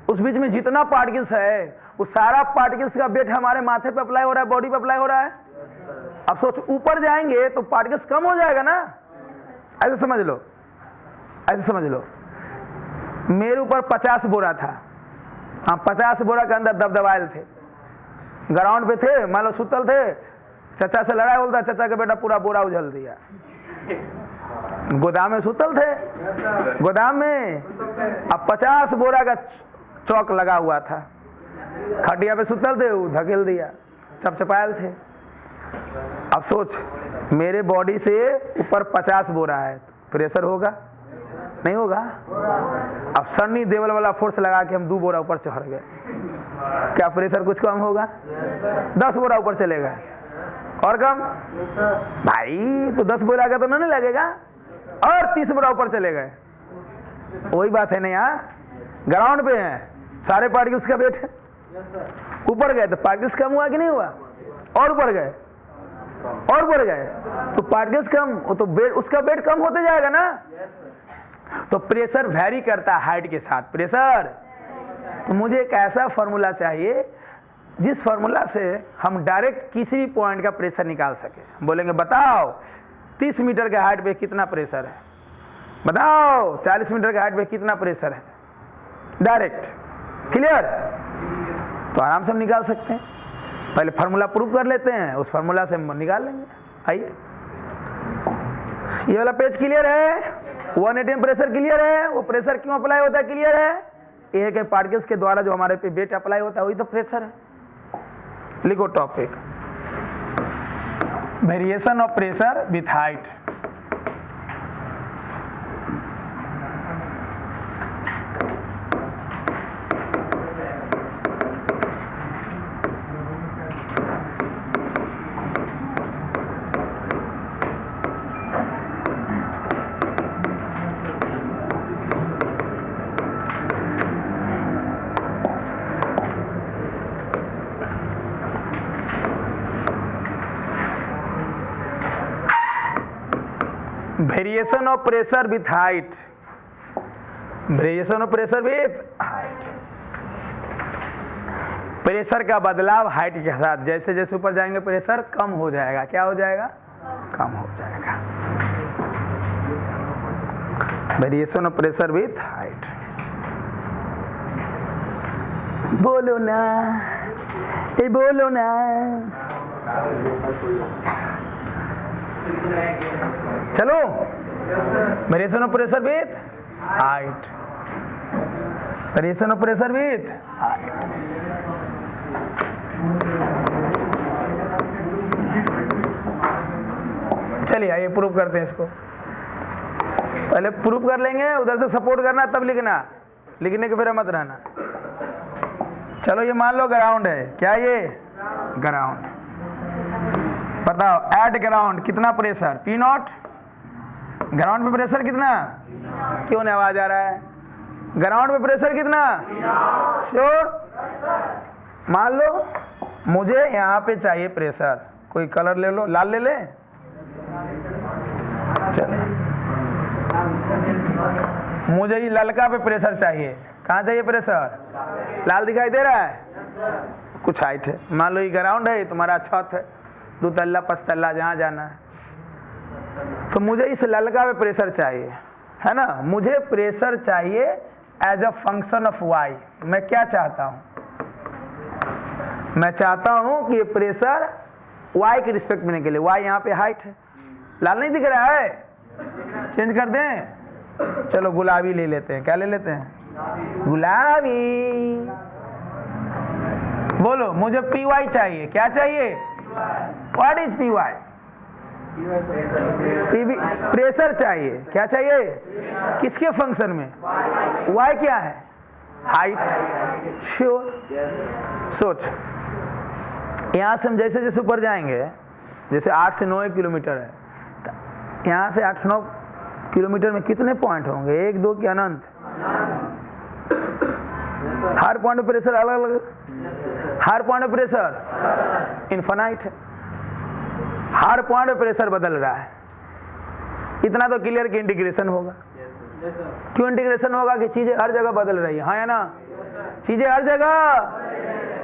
उस बीच में जितना पार्टिकल्स है, वो सारा पार्टिकल्स का वेट हमारे माथे पे अप्लाई हो रहा है, बॉडी पे अप्लाई हो रहा है। अब सोच, ऊपर जाएंगे तो पार्टिकल्स कम हो जाएगा ना? ऐसे समझ लो, ऐसे समझ लो। मेरे ऊपर 50 बोरा था, हाँ 50 बोरा के अंदर दबदबायल थे, ग्राउंड पे थे, मान लो सुतल थे, चचा से लड़ाई बोलता, चचा के बेटा पूरा बोरा उछल दिया। गोदाम में सुतल थे, गोदाम में अब 50 बोरा का चौक लगा हुआ था, खटिया पे सुतल थे, वो धकेल दिया, चपचपायल थे। अब सोच, मेरे बॉडी से ऊपर 50 बोरा है, प्रेशर होगा? नहीं होगा। अब सन्नी देवल वाला फोर्स लगा के हम 2 बोरा ऊपर चढ़ गए, क्या प्रेशर कुछ कम होगा? 10 बोरा ऊपर चले गए और कम भाई, तो 10 बोरा का तो नहीं लगेगा, और 30 बोरा ऊपर चले गए। वही बात है ना, यहाँ ग्राउंड पे हैं, सारे पार्टिकल्स का वेट है, ऊपर गए तो पार्टिकल्स कम हुआ कि नहीं हुआ? और ऊपर गए और बढ़ गए तो पार्टिकल्स कम, तो वेट, उसका वेट कम होते जाएगा ना। तो प्रेशर वैरी करता है हाइट के साथ प्रेशर। तो मुझे एक ऐसा फॉर्मूला चाहिए जिस फॉर्मूला से हम डायरेक्ट किसी भी पॉइंट का प्रेशर निकाल सके। बोलेंगे बताओ 30 मीटर के हाइट पे कितना प्रेशर है, बताओ 40 मीटर के हाइट पे कितना प्रेशर है, डायरेक्ट क्लियर, तो आराम से हम निकाल सकते हैं। पहले फार्मूला प्रूव कर लेते हैं, उस फार्मूला से हम निकाल लेंगे। आइए, ये वाला पेज क्लियर है, 1 atm प्रेशर क्लियर है। वो प्रेशर क्यों अप्लाई होता है क्लियर है, ये के पार्टिकल्स के द्वारा जो हमारे पे वेट अप्लाई होता है वही तो प्रेशर है। लिखो topic, variation of pressure with height. Variation of pressure with height, variation of pressure with height, pressure का बदलाव हाइट के साथ, जैसे जैसे ऊपर जाएंगे प्रेशर कम हो जाएगा। क्या हो जाएगा? कम हो जाएगा। Variation of pressure with height. बोलो ना, ये बोलो ना। चलो, variation of pressure with height, variation of pressure with height. चलिए आइए प्रूव करते हैं इसको। पहले प्रूव कर लेंगे, उधर से सपोर्ट करना तब लिखना, लिखने के फिर मत रहना। चलो ये मान लो ग्राउंड है, क्या ये ग्राउंड, बताओ एट ग्राउंड कितना प्रेशर P नॉट, ग्राउंड पे प्रेशर कितना, क्यों नहीं आवाज आ रहा है, ग्राउंड पे प्रेशर कितना, श्योर। मान लो मुझे यहाँ पे चाहिए प्रेशर, कोई कलर ले लो, लाल ले ले, चलो मुझे ये ललका पे प्रेशर चाहिए। कहाँ चाहिए प्रेशर, लाल दिखाई दे रहा है, कुछ हाइट है, मान लो ये ग्राउंड है, तुम्हारा छत है, 2 तल्ला 5 तल्ला जहाँ जाना है, तो मुझे इस ललका पे प्रेशर चाहिए, है ना। मुझे प्रेशर चाहिए as a function of Y. मैं क्या चाहता हूँ, मैं चाहता हूँ कि ये प्रेशर वाई के रिस्पेक्ट में निकले। वाई यहाँ पे हाइट है, लाल नहीं दिख रहा है, चेंज कर दें, चलो गुलाबी ले लेते हैं। क्या ले लेते हैं, गुलाबी। बोलो मुझे पी वाई चाहिए, क्या चाहिए, what is P Y, pressure चाहिए, क्या चाहिए, किसके फंक्शन में, वाई क्या है, हाइट, श्योर। सोच, यहां से हम जैसे जैसे ऊपर जाएंगे, जैसे 8 से 9 किलोमीटर है, यहां से 8-9 किलोमीटर में कितने पॉइंट होंगे, 1-2 की अनंत। हर पॉइंट पे प्रेशर अलग अलग, हर पॉइंट पे प्रेशर इनफाइनाइट है, हर पॉइंट पे प्रेशर बदल रहा है। इतना तो क्लियर कि इंटीग्रेशन होगा। क्यों इंटीग्रेशन होगा, कि चीजें हर जगह बदल रही है, हाँ या ना, चीजें हर जगह,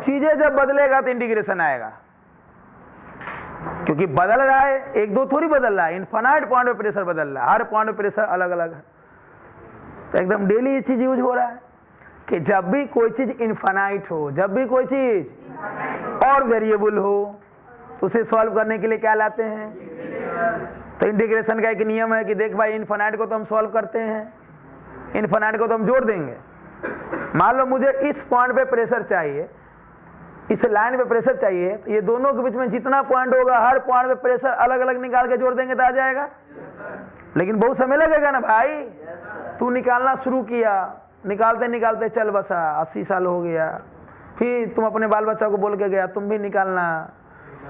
चीजें जब बदलेगा तो इंटीग्रेशन आएगा, क्योंकि बदल रहा है, 1-2 थोड़ी बदल रहा है, इनफाइनाइट पॉइंट पे प्रेशर बदल रहा है, हर पॉइंट पे प्रेशर अलग अलग है। तो एकदम डेली ये चीज यूज हो रहा है कि जब भी कोई चीज इनफाइनाइट हो, जब भी कोई चीज और वेरिएबल हो, तो उसे सॉल्व करने के लिए क्या लाते हैं, तो इंटीग्रेशन का एक नियम है कि देख भाई इनफाइनाइट को तो हम सॉल्व करते हैं, इनफाइनाइट को तो हम जोड़ देंगे। मान लो मुझे इस पॉइंट पे प्रेशर चाहिए, इस लाइन पे प्रेशर चाहिए, तो ये दोनों के बीच में जितना पॉइंट होगा, हर पॉइंट पे प्रेशर अलग अलग निकाल के जोड़ देंगे तो आ जाएगा। लेकिन बहुत समय लगेगा ना भाई। तू निकालना शुरू किया, निकालते निकालते चल बसा, 80 साल हो गया, फिर तुम अपने बाल बच्चा को बोल के गया तुम भी निकालना,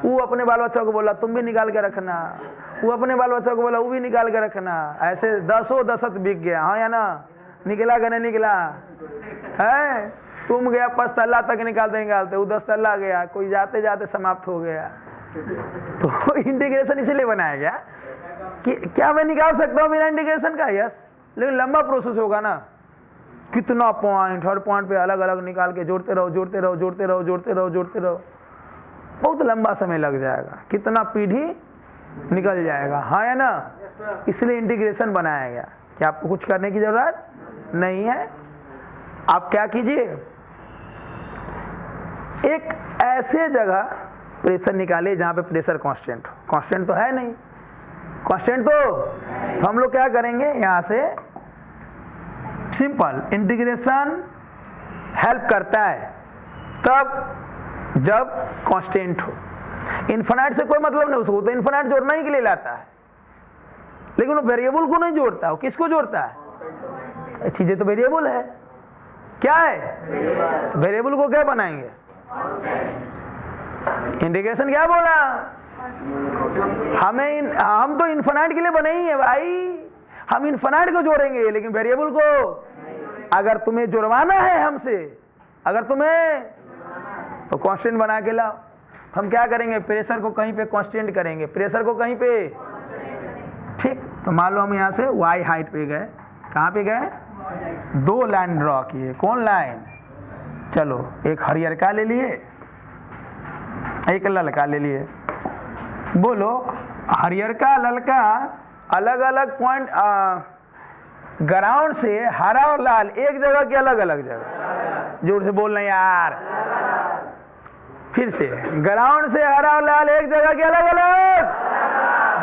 वो अपने बाल बच्चा को बोला तुम भी निकाल के रखना, वो अपने बाल बच्चा को बोला वो भी निकाल के रखना, ऐसे दसों दशक बिक गया। हाँ या ना? निकला कि नहीं निकला है? तुम गया 5 तल्ला तक निकालते निकालते, वो 10 तल्ला गया, कोई जाते जाते समाप्त हो गया। तो इंटीग्रेशन इसीलिए बनाया गया कि क्या मैं निकाल सकता हूँ बिना इंटीग्रेशन का? यस, लेकिन लंबा प्रोसेस होगा ना, कितना पॉइंट, हर पॉइंट पे अलग अलग निकाल के जोड़ते रहो जोड़ते रहो जोड़ते रहो जोड़ते रहो जोड़ते रहो, बहुत लंबा समय लग जाएगा, कितना पीढ़ी निकल जाएगा। हाँ या ना? इसलिए इंटीग्रेशन बनाया गया कि आपको कुछ करने की जरूरत नहीं है। आप क्या कीजिए, एक ऐसे जगह प्रेशर निकालिए जहां पे प्रेशर कांस्टेंट हो। कांस्टेंट तो है नहीं, कांस्टेंट तो हम लोग क्या करेंगे, यहां से सिंपल इंटीग्रेशन हेल्प करता है तब जब कांस्टेंट हो। इन्फिनाइट से कोई मतलब नहीं उसको, तो इन्फिनाइट जोड़ना ही के लिए लाता है, लेकिन वो वेरिएबल को नहीं जोड़ता। वो किसको जोड़ता है? चीजें तो वेरिएबल है, क्या है? तो वेरिएबल को क्या बनाएंगे? इंटीग्रेशन क्या बोला? हम तो इन्फिनाइट के लिए बने ही है भाई, हम इन्फिनाइट को जोड़ेंगे, लेकिन वेरिएबल को अगर तुम्हें जुड़वाना है हमसे, अगर तुम्हें, तो कांस्टेंट बना के लाओ। हम क्या करेंगे, प्रेशर को कहीं पे कांस्टेंट करेंगे, प्रेशर को कहीं पे, ठीक। तो मान लो हम यहाँ से y हाइट पे गए, कहाँ पे गए? 2 लाइन ड्रॉ किए। कौन लाइन? चलो एक हरियर का ले लिए, एक ललका ले लिए। बोलो हरियर का ललका अलग अलग पॉइंट, ग्राउंड से हरा और लाल एक जगह की अलग अलग जगह, जोर से बोलना यार, फिर से ग्राउंड से हरा और लाल एक जगह की अलग अलग,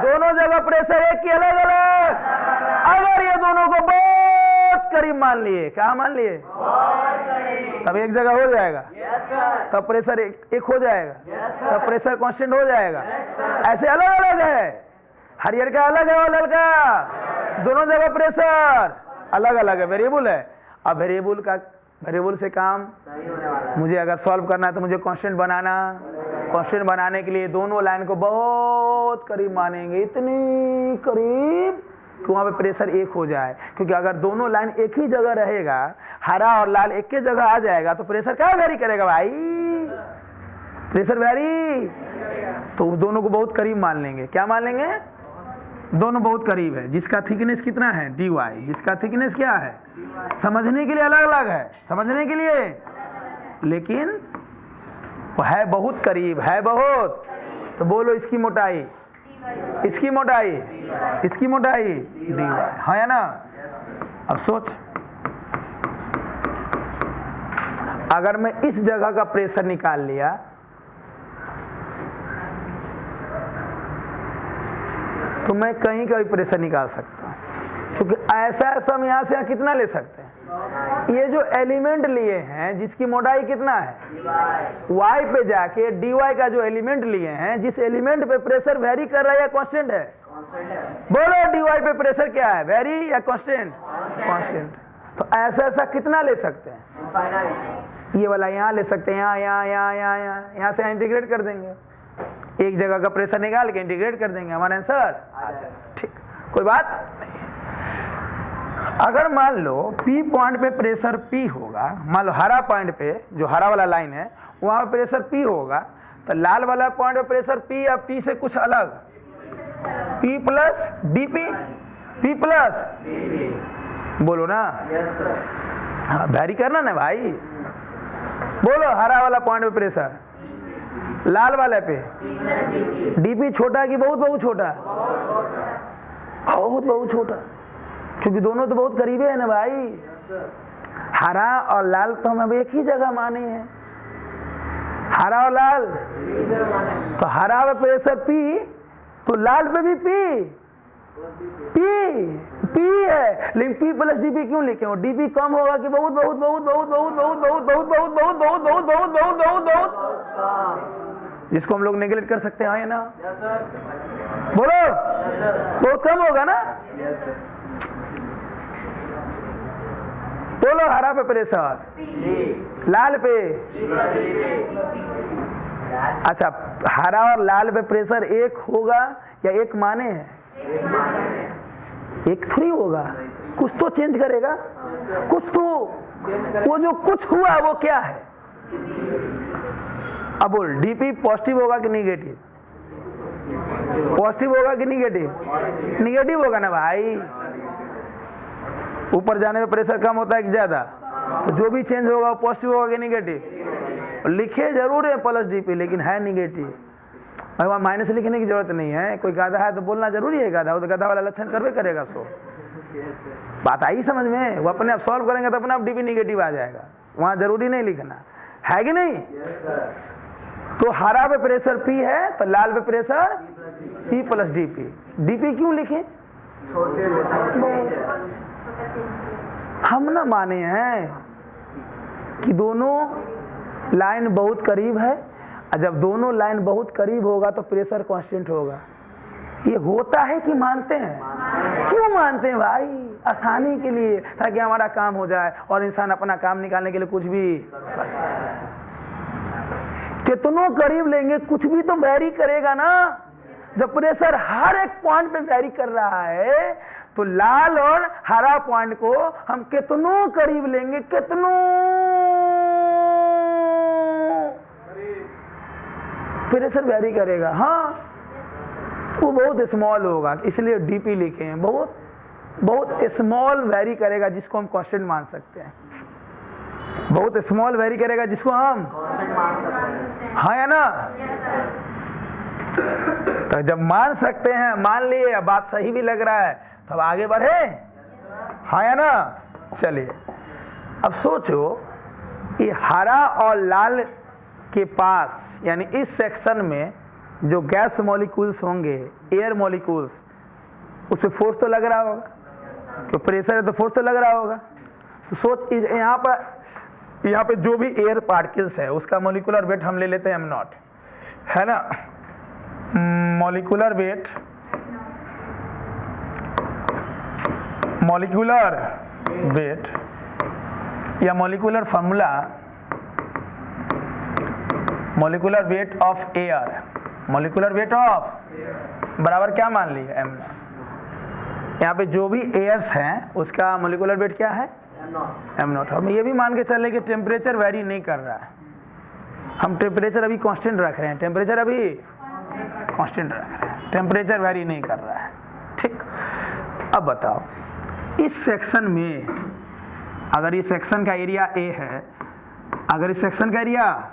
दोनों जगह प्रेशर एक की अलग अलग। अगर ये दोनों को बहुत करीब मान लिए, क्या मान लिए? तब एक जगह हो जाएगा, तब प्रेशर एक हो जाएगा, तब प्रेशर कांस्टेंट हो जाएगा। ऐसे अलग अलग है, हरियर का अलग है और ललका, दोनों जगह प्रेशर अलग अलग है, वेरिएबल है। अब वेरिएबल से काम मुझे अगर सॉल्व करना है तो मुझे कांस्टेंट बनाना, कांस्टेंट बनाने के लिए दोनों लाइन को बहुत करीब मानेंगे, इतनी करीब कि वहां पे प्रेशर एक हो जाए। क्योंकि अगर दोनों लाइन एक ही जगह रहेगा, हरा और लाल एक ही जगह आ जाएगा, तो प्रेशर क्या वेरी करेगा भाई? प्रेशर वेरी, तो दोनों को बहुत करीब मान लेंगे। क्या मान लेंगे? दोनों बहुत करीब है। जिसका थिकनेस कितना है? dy। जिसका थिकनेस क्या है? समझने के लिए अलग अलग है, समझने के लिए, लेकिन वो है बहुत करीब, है बहुत। तो बोलो इसकी मोटाई, इसकी मोटाई, इसकी मोटाई dy, हाँ या ना? अब सोच, अगर मैं इस जगह का प्रेशर निकाल लिया, तो मैं कहीं का भी प्रेशर निकाल सकता हूं, क्योंकि ऐसा हम यहां से यहाँ कितना ले सकते हैं? ये जो एलिमेंट लिए हैं जिसकी मोटाई कितना है, y पे जाके dy का जो एलिमेंट लिए हैं, जिस एलिमेंट पे प्रेशर वेरी कर रहा है या कांस्टेंट है? बोलो dy पे प्रेशर क्या है, वेरी या कांस्टेंट? कांस्टेंट। तो ऐसा कितना ले सकते हैं? ये वाला यहाँ ले सकते हैं, यहाँ से इंटीग्रेट कर देंगे, एक जगह का प्रेशर निकाल के इंटीग्रेट कर देंगे, हमारा आंसर। ठीक, कोई बात नहीं। अगर मान लो P पॉइंट पे प्रेशर P होगा, मान लो हरा पॉइंट पे जो हरा वाला लाइन है वहां पे प्रेशर P होगा, तो लाल वाला पॉइंट पे प्रेशर P या P से कुछ अलग, P plus dP, P plus, बोलो ना, हाँ वैरी करना ना भाई। बोलो हरा वाला पॉइंट पे प्रेशर, लाल वाले पे dP छोटा कि बहुत बहुत छोटा? बहुत बहुत छोटा, क्योंकि दोनों तो बहुत करीबे है ना भाई। हरा और लाल तो हम अब एक ही जगह माने हैं, हरा और लाल। तो हरा पे प्रेशर P, तो लाल पे भी P है, लेकिन P प्लस dP क्यों लिखे हो? dP कम होगा कि बहुत बहुत बहुत बहुत बहुत बहुत बहुत बहुत बहुत बहुत बहुत बहुत बहुत बहुत बहुत बहुत बहुत, जिसको हम लोग नेगलेक्ट कर सकते हैं, ना? बोलो, बहुत कम होगा ना? बोलो, हरा पे प्रेशर, लाल पे। अच्छा, हरा और लाल पे प्रेशर एक होगा या एक माने है? एक थोड़ी होगा, कुछ तो चेंज करेगा, कुछ तो। वो जो कुछ हुआ वो क्या है? अब बोल, डीपी पॉजिटिव होगा कि निगेटिव? पॉजिटिव होगा कि निगेटिव? निगेटिव होगा ना भाई। ऊपर जाने में प्रेशर कम होता है कि ज्यादा? तो जो भी चेंज होगा वो पॉजिटिव होगा कि निगेटिव? लिखे जरूर है प्लस डीपी, लेकिन है निगेटिव। वहां माइनस लिखने की जरूरत नहीं है। कोई गाधा है तो बोलना जरूरी है गाधा, वो तो गाधा वाला लक्षण करवे करेगा। सो बात आई समझ में? वो अपने आप सॉल्व करेंगे तो अपने आप डीपी निगेटिव आ जाएगा, वहां जरूरी नहीं लिखना है कि नहीं? तो हरा पे प्रेशर P है तो लाल पे pressure P plus DP. DP क्यों लिखे? हम ना माने हैं कि दोनों लाइन बहुत करीब है, और जब दोनों लाइन बहुत करीब होगा तो प्रेशर कांस्टेंट होगा। ये होता है कि मानते हैं? क्यों मानते हैं भाई? आसानी के लिए, ताकि हमारा काम हो जाए और इंसान अपना काम निकालने के लिए कुछ भी। कितनों करीब लेंगे, कुछ भी तो वैरी करेगा ना। जब प्रेशर हर एक पॉइंट पे वैरी कर रहा है तो लाल और हरा पॉइंट को हम कितनों करीब लेंगे, कितनों प्रेशर वैरी करेगा। हाँ, वो बहुत स्मॉल होगा, इसलिए डीपी लिखे हैं। बहुत बहुत स्मॉल वैरी करेगा, जिसको हम कांस्टेंट मान सकते हैं। बहुत स्मॉल वैरी करेगा जिसको हम, हाँ या ना? तो जब मान सकते हैं, मान लिए, बात सही भी लग रहा है, तब आगे बढ़े, हाँ या ना? चलिए, अब सोचो, ये हरा और लाल के पास, यानी इस सेक्शन में जो गैस मॉलिक्यूल्स होंगे, एयर मॉलिक्यूल्स, उस पे फोर्स तो लग रहा होगा, तो प्रेशर है तो फोर्स तो लग रहा होगा। तो सोच, यहाँ पे जो भी एयर पार्टिकल्स है उसका मॉलिक्यूलर वेट हम ले लेते हैं m0, है ना? मॉलिक्यूलर वेट या molecular formula, molecular weight of air, molecular weight of बराबर क्या मान लिया? m0। यहाँ पे जो भी एयर्स हैं उसका मॉलिक्यूलर वेट क्या है? m0। हम ये भी मान के चले कि टेम्परेचर वेरी नहीं कर रहा है, हम टेम्परेचर अभी कांस्टेंट रख रहे हैं, टेम्परेचर अभी कांस्टेंट रख रहे हैं, टेम्परेचर वेरी नहीं कर रहा है। ठीक, अब बताओ, इस सेक्शन में अगर इस सेक्शन का एरिया A है, अगर इस सेक्शन का एरिया,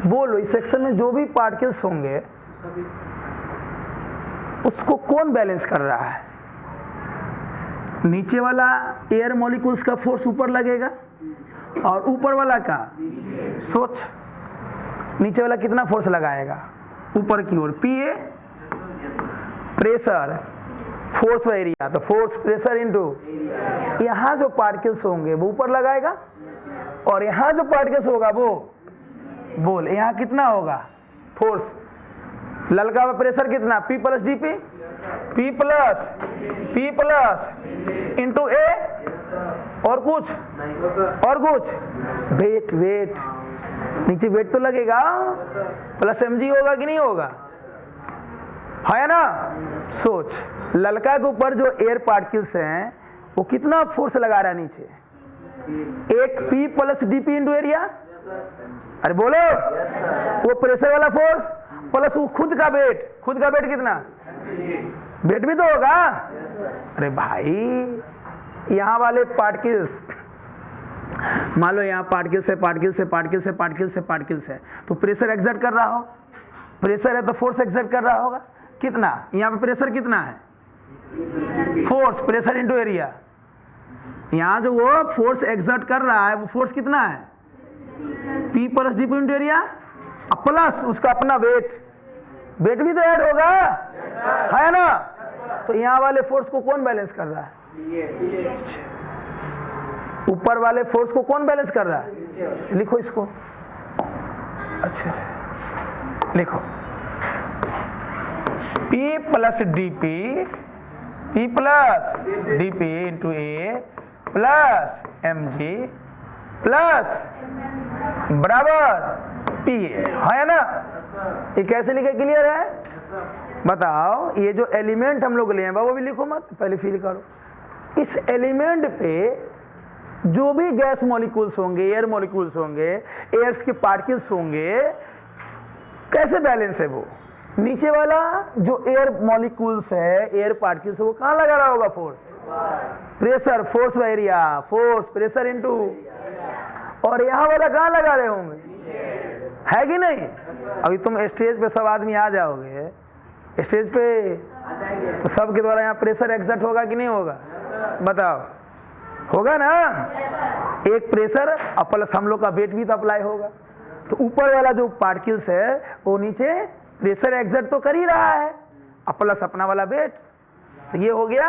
बोलो, इस सेक्शन में जो भी पार्टिकल्स होंगे उसको कौन बैलेंस कर रहा है? नीचे वाला एयर मॉलिक्यूल्स का फोर्स ऊपर लगेगा और ऊपर वाला का, सोच, नीचे वाला कितना फोर्स लगाएगा ऊपर की ओर? PA प्रेशर, फोर्स एरिया, तो फोर्स प्रेशर इनटू, यहाँ जो पार्टिकल्स होंगे वो ऊपर लगाएगा और यहाँ जो पार्टिकल्स होगा वो, बोल, यहाँ कितना होगा फोर्स? ललका में प्रेशर कितना? P plus DP, P plus into A, और कुछ वेट, नीचे वेट तो लगेगा, प्लस mg होगा कि नहीं होगा? है ना? सोच, ललका के ऊपर जो एयर पार्टिकल्स हैं वो कितना फोर्स लगा रहा है नीचे? एक P plus DP into area. अरे बोलो, वो प्रेशर वाला फोर्स प्लस वो खुद का वेट कितना? वेट भी तो होगा। अरे भाई, यहाँ वाले पार्टिकल्स, मान लो यहाँ पार्टिकल्स है, तो प्रेशर एक्सर्ट कर रहा हो, प्रेशर है तो फोर्स एक्सर्ट कर रहा होगा। कितना? यहाँ पे प्रेशर कितना है? Force, pressure into area. यहाँ जो वो फोर्स एक्सर्ट कर रहा है वो फोर्स कितना है? P plus DP into area, plus उसका अपना वेट भी तो ऐड होगा, है ना? तो यहाँ वाले फोर्स को कौन बैलेंस कर रहा है? ऊपर वाले फोर्स को कौन बैलेंस कर रहा है? लिखो इसको अच्छे से। लिखो P plus DP, P plus DP into A plus mg plus बराबर PA, है ना? ये कैसे लिखे, क्लियर है? बताओ, ये जो एलिमेंट हम लोग लिए हैं वो भी लिखो मत, पहले फिल करो। इस एलिमेंट पे जो भी गैस मॉलिक्यूल्स होंगे, एयर मॉलिक्यूल्स होंगे, एयर्स के पार्टिकल्स होंगे, कैसे बैलेंस है वो? नीचे वाला जो एयर मॉलिक्यूल्स है, एयर पार्टिकल्स, वो कहां लगा रहा होगा force? Pressure, force by area, force pressure into, और यहां वाला कहां लगा रहे होंगे? है कि नहीं? अभी तुम स्टेज पे सब आदमी आ जाओगे, स्टेज पे तो सबके द्वारा यहाँ प्रेशर एक्सर्ट होगा कि नहीं होगा? बताओ, होगा ना? एक प्रेशर और प्लस हम लोग का वेट भी तो अप्लाई होगा। तो ऊपर वाला जो पार्टिकल्स है वो नीचे प्रेशर एक्सर्ट तो कर ही रहा है, और प्लस अपना वाला वेट। तो ये हो गया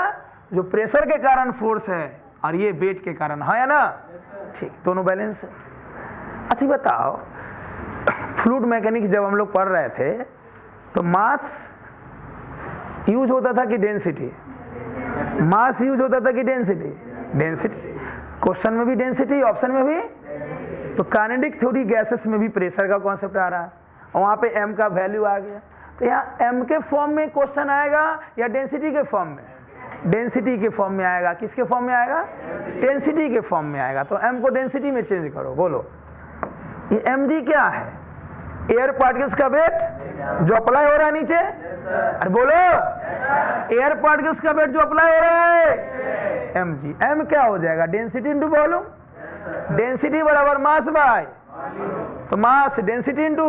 जो प्रेशर के कारण फोर्स है और ये वेट के कारण, है ना? ठीक, दोनों बैलेंस है। अच्छा बताओ, फ्लूइड मैकेनिक्स जब हम लोग पढ़ रहे थे तो मास यूज होता था कि डेंसिटी? मास यूज होता था कि डेंसिटी? डेंसिटी। क्वेश्चन में भी डेंसिटी, ऑप्शन में भी। तो काइनेटिक थ्योरी गैसेस में भी प्रेशर का कॉन्सेप्ट आ रहा है, और वहां पे m का वैल्यू आ गया। तो यहाँ m के फॉर्म में क्वेश्चन आएगा या डेंसिटी के फॉर्म में? डेंसिटी के फॉर्म में आएगा। किसके फॉर्म में आएगा? डेंसिटी के फॉर्म में आएगा। तो m को डेंसिटी में चेंज करो। बोलो, ये mg क्या है? एयर पार्टिकल्स का वेट जो अप्लाई हो रहा है नीचे। अरे बोलो, एयर पार्टिकल्स का वेट जो अप्लाई हो रहा है mg। m क्या हो जाएगा? Density into volume. डेंसिटी बराबर मास बाय, तो मास डेंसिटी इंटू,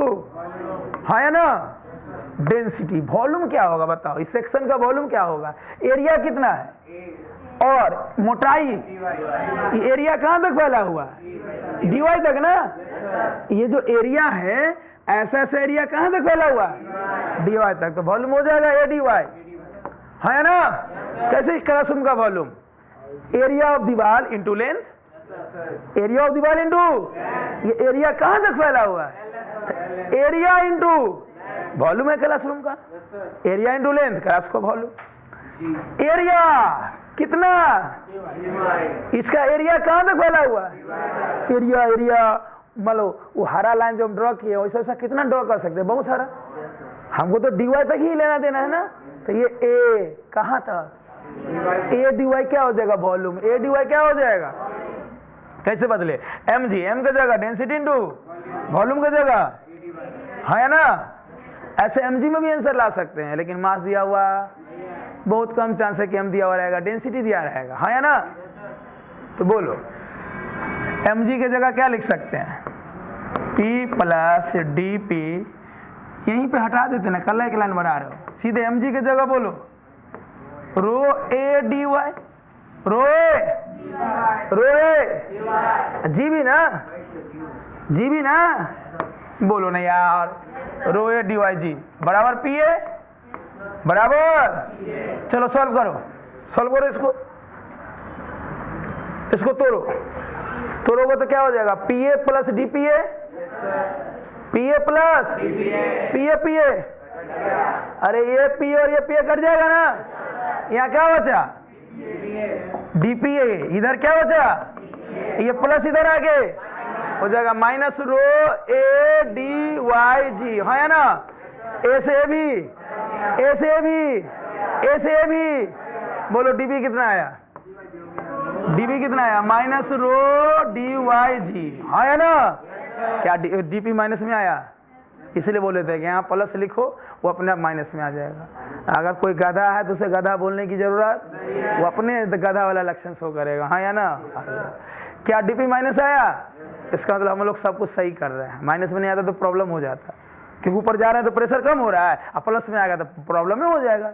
है ना? डेंसिटी। वॉल्यूम क्या होगा बताओ? इस सेक्शन का वॉल्यूम क्या होगा? एरिया कितना है और मोटाई, एरिया कहां तक फैला हुआ है? dy तक ना। ये जो एरिया है, ऐसा ऐसा एरिया कहां तक फैला हुआ है? dy तक। तो वॉल्यूम हो जाएगा a dy, है ना? कैसे क्लासरूम का वॉल्यूम? एरिया ऑफ दीवार इंटू लेंथ, एरिया ऑफ दीवार इंटू, ये एरिया कहां तक फैला हुआ है? एरिया इंटू वॉल्यूम है क्लासरूम का। एरिया इंटू लेंथ, क्लास का वॉल्यूम। एरिया कितना? इसका एरिया कहां तक फैला हुआ है? एरिया, एरिया मान लो वो हरा लाइन जो हम ड्रॉ किए वैसा वैसा कितना ड्रॉ कर सकते हैं? बहुत सारा। हमको तो dy तक ही लेना देना है ना। तो ये a कहां तक? a dy क्या हो जाएगा? वॉल्यूम। a dy क्या हो जाएगा? कैसे बदले? mg, m का जगह डेंसिटी इंटू वॉल्यूम का जगह, है ना? ऐसे mg में भी आंसर ला सकते हैं, लेकिन मास दिया हुआ, बहुत कम चांस है कि m दिया हुआ रहेगा, डेंसिटी दिया रहेगा, है ना? तो बोलो, mg की जगह क्या लिख सकते हैं? p प्लस dp, यहीं पे हटा देते ना, कल एक लाइन बढ़ा रहे हो। सीधे mg की जगह बोलो रो a dy, रो ए, जी भी ना, जी भी ना, बोलो ना यार। रो ए dy जी बराबर पी ए बराबर, चलो सॉल्व करो, सॉल्व करो इसको, इसको तोड़ोगे तो क्या हो जाएगा? P A plus D P A, P A plus P A, अरे ये पी और ये पी कट जाएगा ना। यहाँ क्या बचा? डीपीए। इधर क्या बचा? ये प्लस इधर आगे हो जाएगा minus rho A D Y G, है ना? ए से भी, ए से भी, ए से भी। बोलो डीपी कितना आया? डीपी कितना आया? Minus rho D Y G, है ना? क्या डीपी माइनस में आया? इसलिए बोले थे कि यहाँ प्लस लिखो, वो अपने आप माइनस में आ जाएगा। अगर कोई गधा है तो उसे गधा बोलने की जरूरत, वो अपने गधा वाला लक्षण शो करेगा, हाँ या ना? क्या डीपी माइनस आया? इसका मतलब हम लोग सब कुछ सही कर रहे हैं। माइनस में नहीं आता तो प्रॉब्लम हो जाता, क्योंकि ऊपर जा रहे हैं तो प्रेशर कम हो रहा है, और प्लस में आ गया तो प्रॉब्लम में हो जाएगा।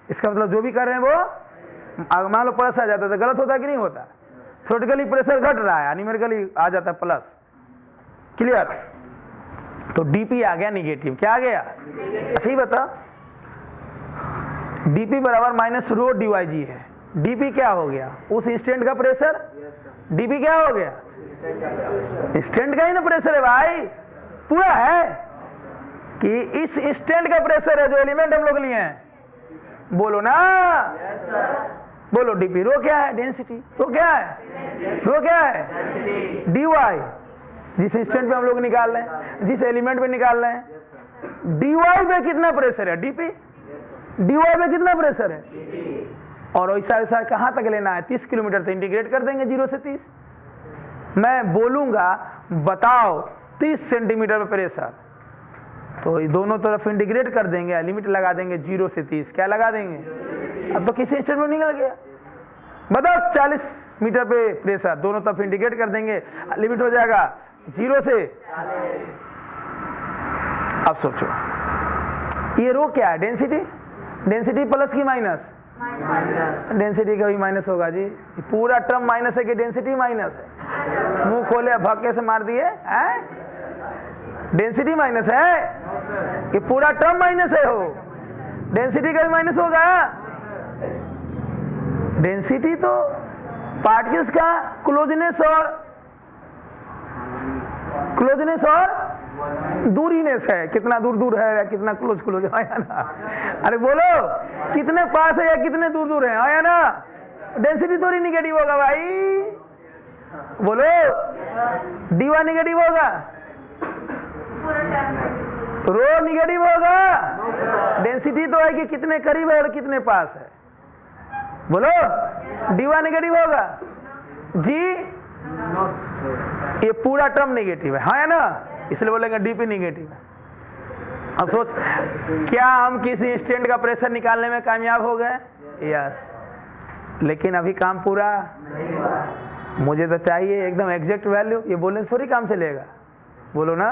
इसका मतलब जो भी कर रहे हैं वो, मान लो प्लस आ जाता है तो गलत होता कि नहीं होता? थ्योरेटिकली प्रेशर घट रहा है, न्यूमेरिकली आ जाता है प्लस। क्लियर? तो डीपी आ गया निगेटिव। क्या आ गया? अच्छा ही बता, डीपी बराबर माइनस रो डी जी है। डीपी क्या हो गया? उस इंस्टेंट का प्रेशर। डीपी क्या हो गया? इंस्टेंट का ही ना प्रेशर है भाई, पूरा है। कि इस इंस्टेंट का प्रेशर है जो एलिमेंट हम लोग लिए हैं, बोलो ना, बोलो डीपी। रो क्या है? डेंसिटी। रो क्या है? रो क्या है? dy, जिस इंस्टेंट पे हम लोग निकाल रहे हैं, जिस एलिमेंट पे निकाल रहे हैं, dy पे कितना प्रेशर है? डीपी। dy पे कितना प्रेशर है? और ऐसा ऐसा कहां तक लेना है? 30 किलोमीटर से इंटीग्रेट कर देंगे 0 से 30। मैं बोलूंगा बताओ 30 सेंटीमीटर पे प्रेशर, तो दोनों तरफ इंटीग्रेट कर देंगे, लिमिट लगा देंगे 0 से 30। क्या लगा देंगे? अब तो किसी इंस्टेंट में निकल गया। बताओ 40 मीटर पे प्रेशर, दोनों तरफ इंटीग्रेट कर देंगे, लिमिट हो जाएगा 0 से। अब सोचो ये रो क्या है? डेंसिटी। डेंसिटी प्लस की माइनस? डेंसिटी का भी माइनस होगा जी। पूरा टर्म माइनस है कि डेंसिटी माइनस है? मुंह खोले भक्के से मार दिए हैं? डेंसिटी माइनस है कि पूरा टर्म माइनस है? हो डेंसिटी का भी माइनस होगा। डेंसिटी तो पार्टिकल्स का क्लोजनेस और दूरीनेस है, कितना दूर दूर है या कितना क्लोज क्लोज है, आया ना? अरे बोलो कितने पास है या कितने दूर दूर है, आया ना? डेंसिटी थोड़ी निगेटिव होगा भाई, बोलो dy निगेटिव होगा, रो निगेटिव होगा। डेंसिटी तो है कि कितने करीब है और कितने पास है, बोलो dy निगेटिव होगा जी। ये पूरा टर्म निगेटिव है, हाँ या ना? इसलिए बोलेंगे डीपी निगेटिव है। अब सोच, क्या हम किसी इंस्टेंट का प्रेशर निकालने में कामयाब हो गए? यस। लेकिन अभी काम पूरा मुझे तो चाहिए एकदम एग्जैक्ट वैल्यू। ये बोलने से थोड़ी काम चलेगा, बोलो ना।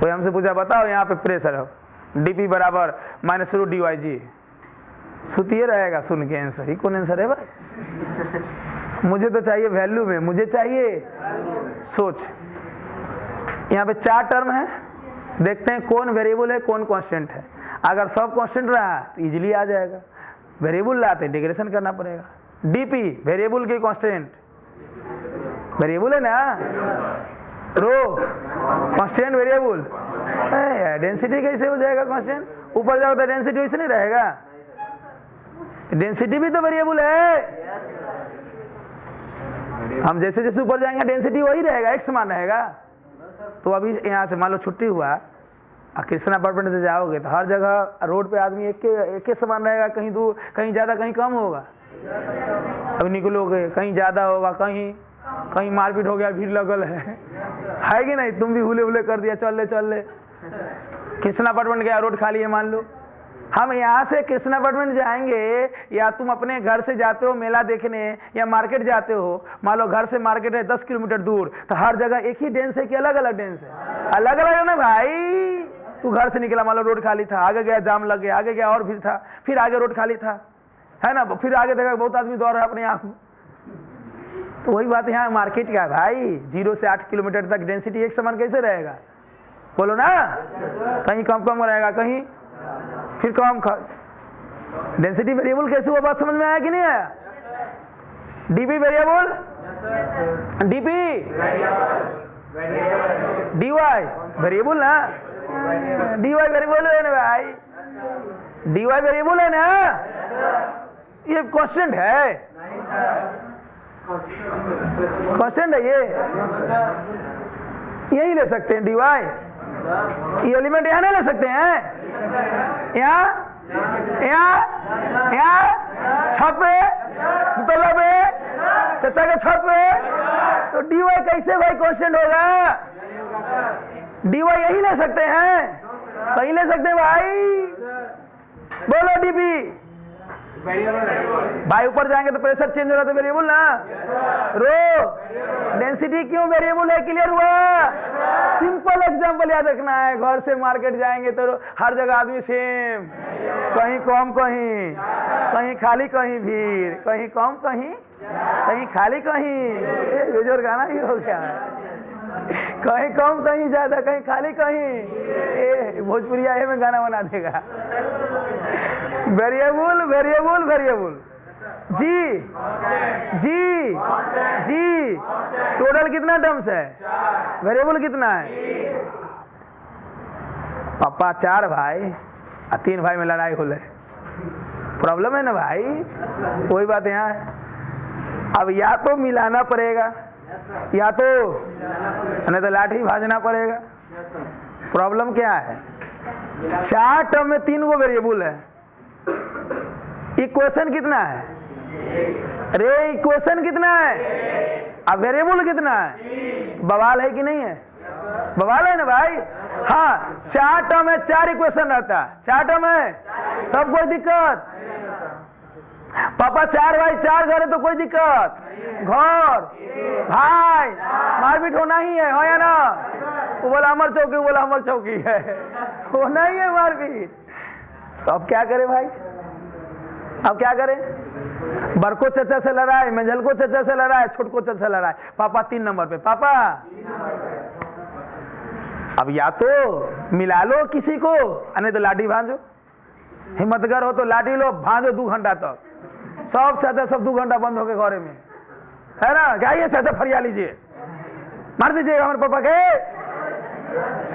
कोई हमसे पूछा बताओ यहाँ पे प्रेशर हो, डीपी बराबर -√dy जी, सुतिए रहेगा सुन के आंसर। ही कौन आंसर है भाई? मुझे तो चाहिए वैल्यू में, मुझे चाहिए सोच। यहाँ पे 4 टर्म है, देखते हैं कौन वेरिएबल है कौन कांस्टेंट है। अगर सब कांस्टेंट रहा तो इजीली आ जाएगा, वेरिएबल लाते इंटीग्रेशन करना पड़ेगा। डीपी वेरिएबल के कांस्टेंट, वेरिएबल है ना, रो कांस्टेंट वेरिएबल। डेंसिटी कैसे हो जाएगा कांस्टेंट? ऊपर जाओ तो डेंसिटी वैसे नहीं रहेगा, डेंसिटी भी तो वेरिएबल है। हम जैसे जैसे ऊपर जाएंगे डेंसिटी वही रहेगा, एक समान रहेगा। तो अभी यहाँ से मान लो छुट्टी हुआ, कृष्णा अपार्टमेंट से जाओगे तो हर जगह रोड पे आदमी एक के समान रहेगा, कहीं दूर कहीं ज्यादा कहीं कम होगा। अभी निकलोगे कहीं ज्यादा होगा, कहीं मारपीट हो गया, भीड़ लगल है कि नहीं? तुम भी हुले हुले कर दिया, चल ले। कृष्णा अपार्टमेंट गया, रोड खाली है मान लो। हम यहाँ से कृष्णा अपार्टमेंट जाएंगे या तुम अपने घर से जाते हो मेला देखने या मार्केट जाते हो, मान लो घर से मार्केट है 10 किलोमीटर दूर, तो हर जगह एक ही डेंस है कि अलग अलग डेंस है? अलग अलग है ना भाई। तू घर से निकला, मान लो रोड खाली था, आगे गया जाम लग गया, आगे गया और भीड़ था, फिर आगे रोड खाली था, है ना? फिर आगे देखा बहुत आदमी दौड़ रहा है अपने आप। तो वही बात यहाँ मार्केट का है भाई। 0 से 8 किलोमीटर तक डेंसिटी एक समान कैसे रहेगा, बोलो ना? कहीं कम रहेगा, कहीं फिर कम। डेंसिटी वेरिएबल कैसे हुआ, बात समझ में आया कि नहीं आया? DP variable, DP dy variable ना, dy वेरिएबल है ना भाई, dy वेरिएबल है ना, ये कांस्टेंट है, कांस्टेंट है ये, यही ले सकते हैं dy। ये एलिमेंट यहाँ नहीं ले सकते हैं, यहाँ छत पे, दुतला पे, चचा के छत पे। तो dy कैसे भाई कांस्टेंट होगा? dy यही ले सकते हैं, कहीं ले सकते हैं भाई, बोलो डीपी। भाई ऊपर जाएंगे तो प्रेशर चेंज हो रहा था, वेरिएबल ना। रो डेंसिटी क्यों वेरिएबल है? क्लियर हुआ? सिंपल एग्जांपल याद रखना है। घर से मार्केट जाएंगे तो हर जगह आदमी सेम, कहीं कम कहीं खाली, कहीं भीड़, कहीं कम कहीं खाली, कहीं बेजोर गाना ही हो गया, कहीं कम कहीं ज्यादा, कहीं खाली कहीं। भोजपुरिया में गाना बना देगा। वेरिएबल जी टोटल कितना टर्म्स है? वेरिएबल कितना है? पापा 4 भाई और 3 भाई में लड़ाई हो ले, प्रॉब्लम है ना भाई, कोई बात यहाँ है। अब या तो मिलाना पड़ेगा या तो नहीं तो लाठी भाजना पड़ेगा। प्रॉब्लम क्या है, 4 टर्म में 3 गो वेरिएबल है। इक्वेशन कितना है? अरे इक्वेशन कितना है? अब वेरिएबल कितना है? बवाल है कि नहीं है? बवाल है ना भाई। हाँ 4 टर्म है, 4 इक्वेशन रहता है, 4 टर्म है, तब कोई दिक्कत। पापा 4 भाई 4 घर है तो कोई दिक्कत, घर भाई मारपीट होना ही है, हो या ना? वो बोला अमर चौकी, वो बोला अमर चौकी है, होना ही है मारपीट। तो अब क्या करें भाई, अब क्या करें? बड़को चचा से लड़ाई, मंझल को चचा से लड़ाई, छोट को चचा से लड़ाई, पापा 3 नंबर पे, पापा अब या तो मिला लो किसी को, नहीं तो लाठी भांजो। हिम्मतगर हो तो लाठी लो, भांजो 2 घंटा तक, सब चाचा सब 2 घंटा बंद हो गए घरे में, है ना? क्या ये चाचा फरिया लीजिए, मार दीजिएगा हमारे पापा के।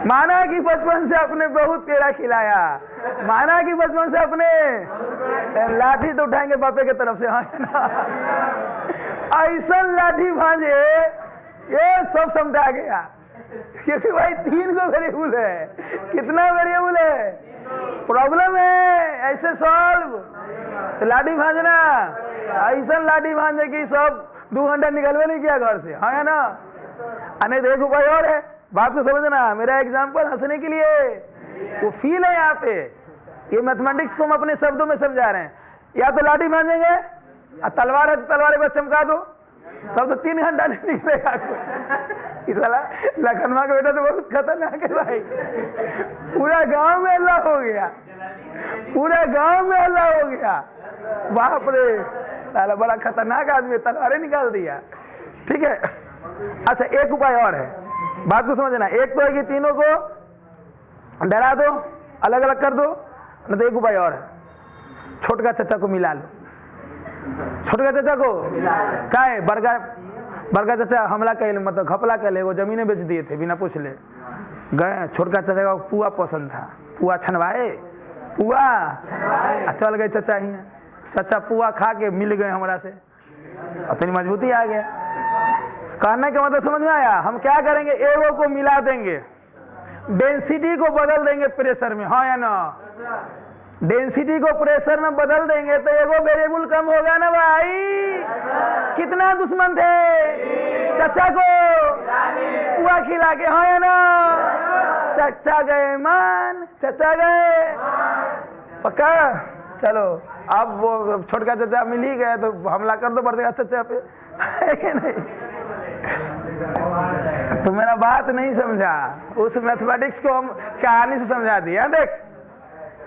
माना कि बचपन से अपने बहुत पेड़ा खिलाया, माना कि बचपन से अपने लाठी तो उठाएंगे पापे के तरफ से, है ना? ऐसा लाठी भांजे ये सब समझा गया, क्योंकि भाई 3 गो वेरिएबल है। कितना वेरिएबल है? प्रॉब्लम है, ऐसे सॉल्व। तो लाठी भांजना, ऐसा लाठी भांजे कि सब 2 घंटा निकलवे नहीं किया घर से, है ना? नहीं तो एक उपाय और है, बात को समझना, मेरा एग्जाम्पल हंसने के लिए वो फील है यहाँ पे। ये मैथमेटिक्स को हम अपने शब्दों में समझा रहे हैं। या तो लाठी भांजेंगे, तलवार है तो तलवार पर चमका दो, तब तो 3 घंटा नहीं निकलेगा। इस वाला लखनवा का बेटा तो बहुत खतरनाक है भाई, पूरा गांव में हल्ला हो गया, पूरा गांव में हल्ला हो गया, बाप रे साला बड़ा खतरनाक आदमी, तलवारें निकाल दिया। ठीक है, अच्छा एक उपाय और है, बात को समझना। एक तो है कि तीनों को डरा दो, अलग अलग कर दो, नहीं तो एक उपाय और है, छोटका चचा को मिला लो। छोटका चचा को क्या है, बड़का चचा हमला कर, मतलब घपला कर ले, वो जमीनें बेच दिए थे बिना पूछ ले गए। छोटका चचा का पुआ पसंद था, पुआ छनवाए, पुआ चल गए चचा ही, चचा पुआ खा के मिल गए हमरा से, अपनी मजबूती आ गया। कहने का मतलब समझ में आया? हम क्या करेंगे, एगो को मिला देंगे, डेंसिटी को बदल देंगे प्रेशर में, हाँ या ना? डेंसिटी को प्रेशर में बदल देंगे तो एगो वेरिएबल कम होगा ना भाई। कितना दुश्मन थे चचा को पुआ खिला के, हाँ या ना? चचा गए मान, चचा गए पक्का। चलो अब वो छोटका चचा मिल ही गए तो हमला कर दो बढ़ चचा पे, है कि नहीं? तो मेरा बात नहीं समझा, उस मैथमेटिक्स को हम कहानी से समझा दिया। देख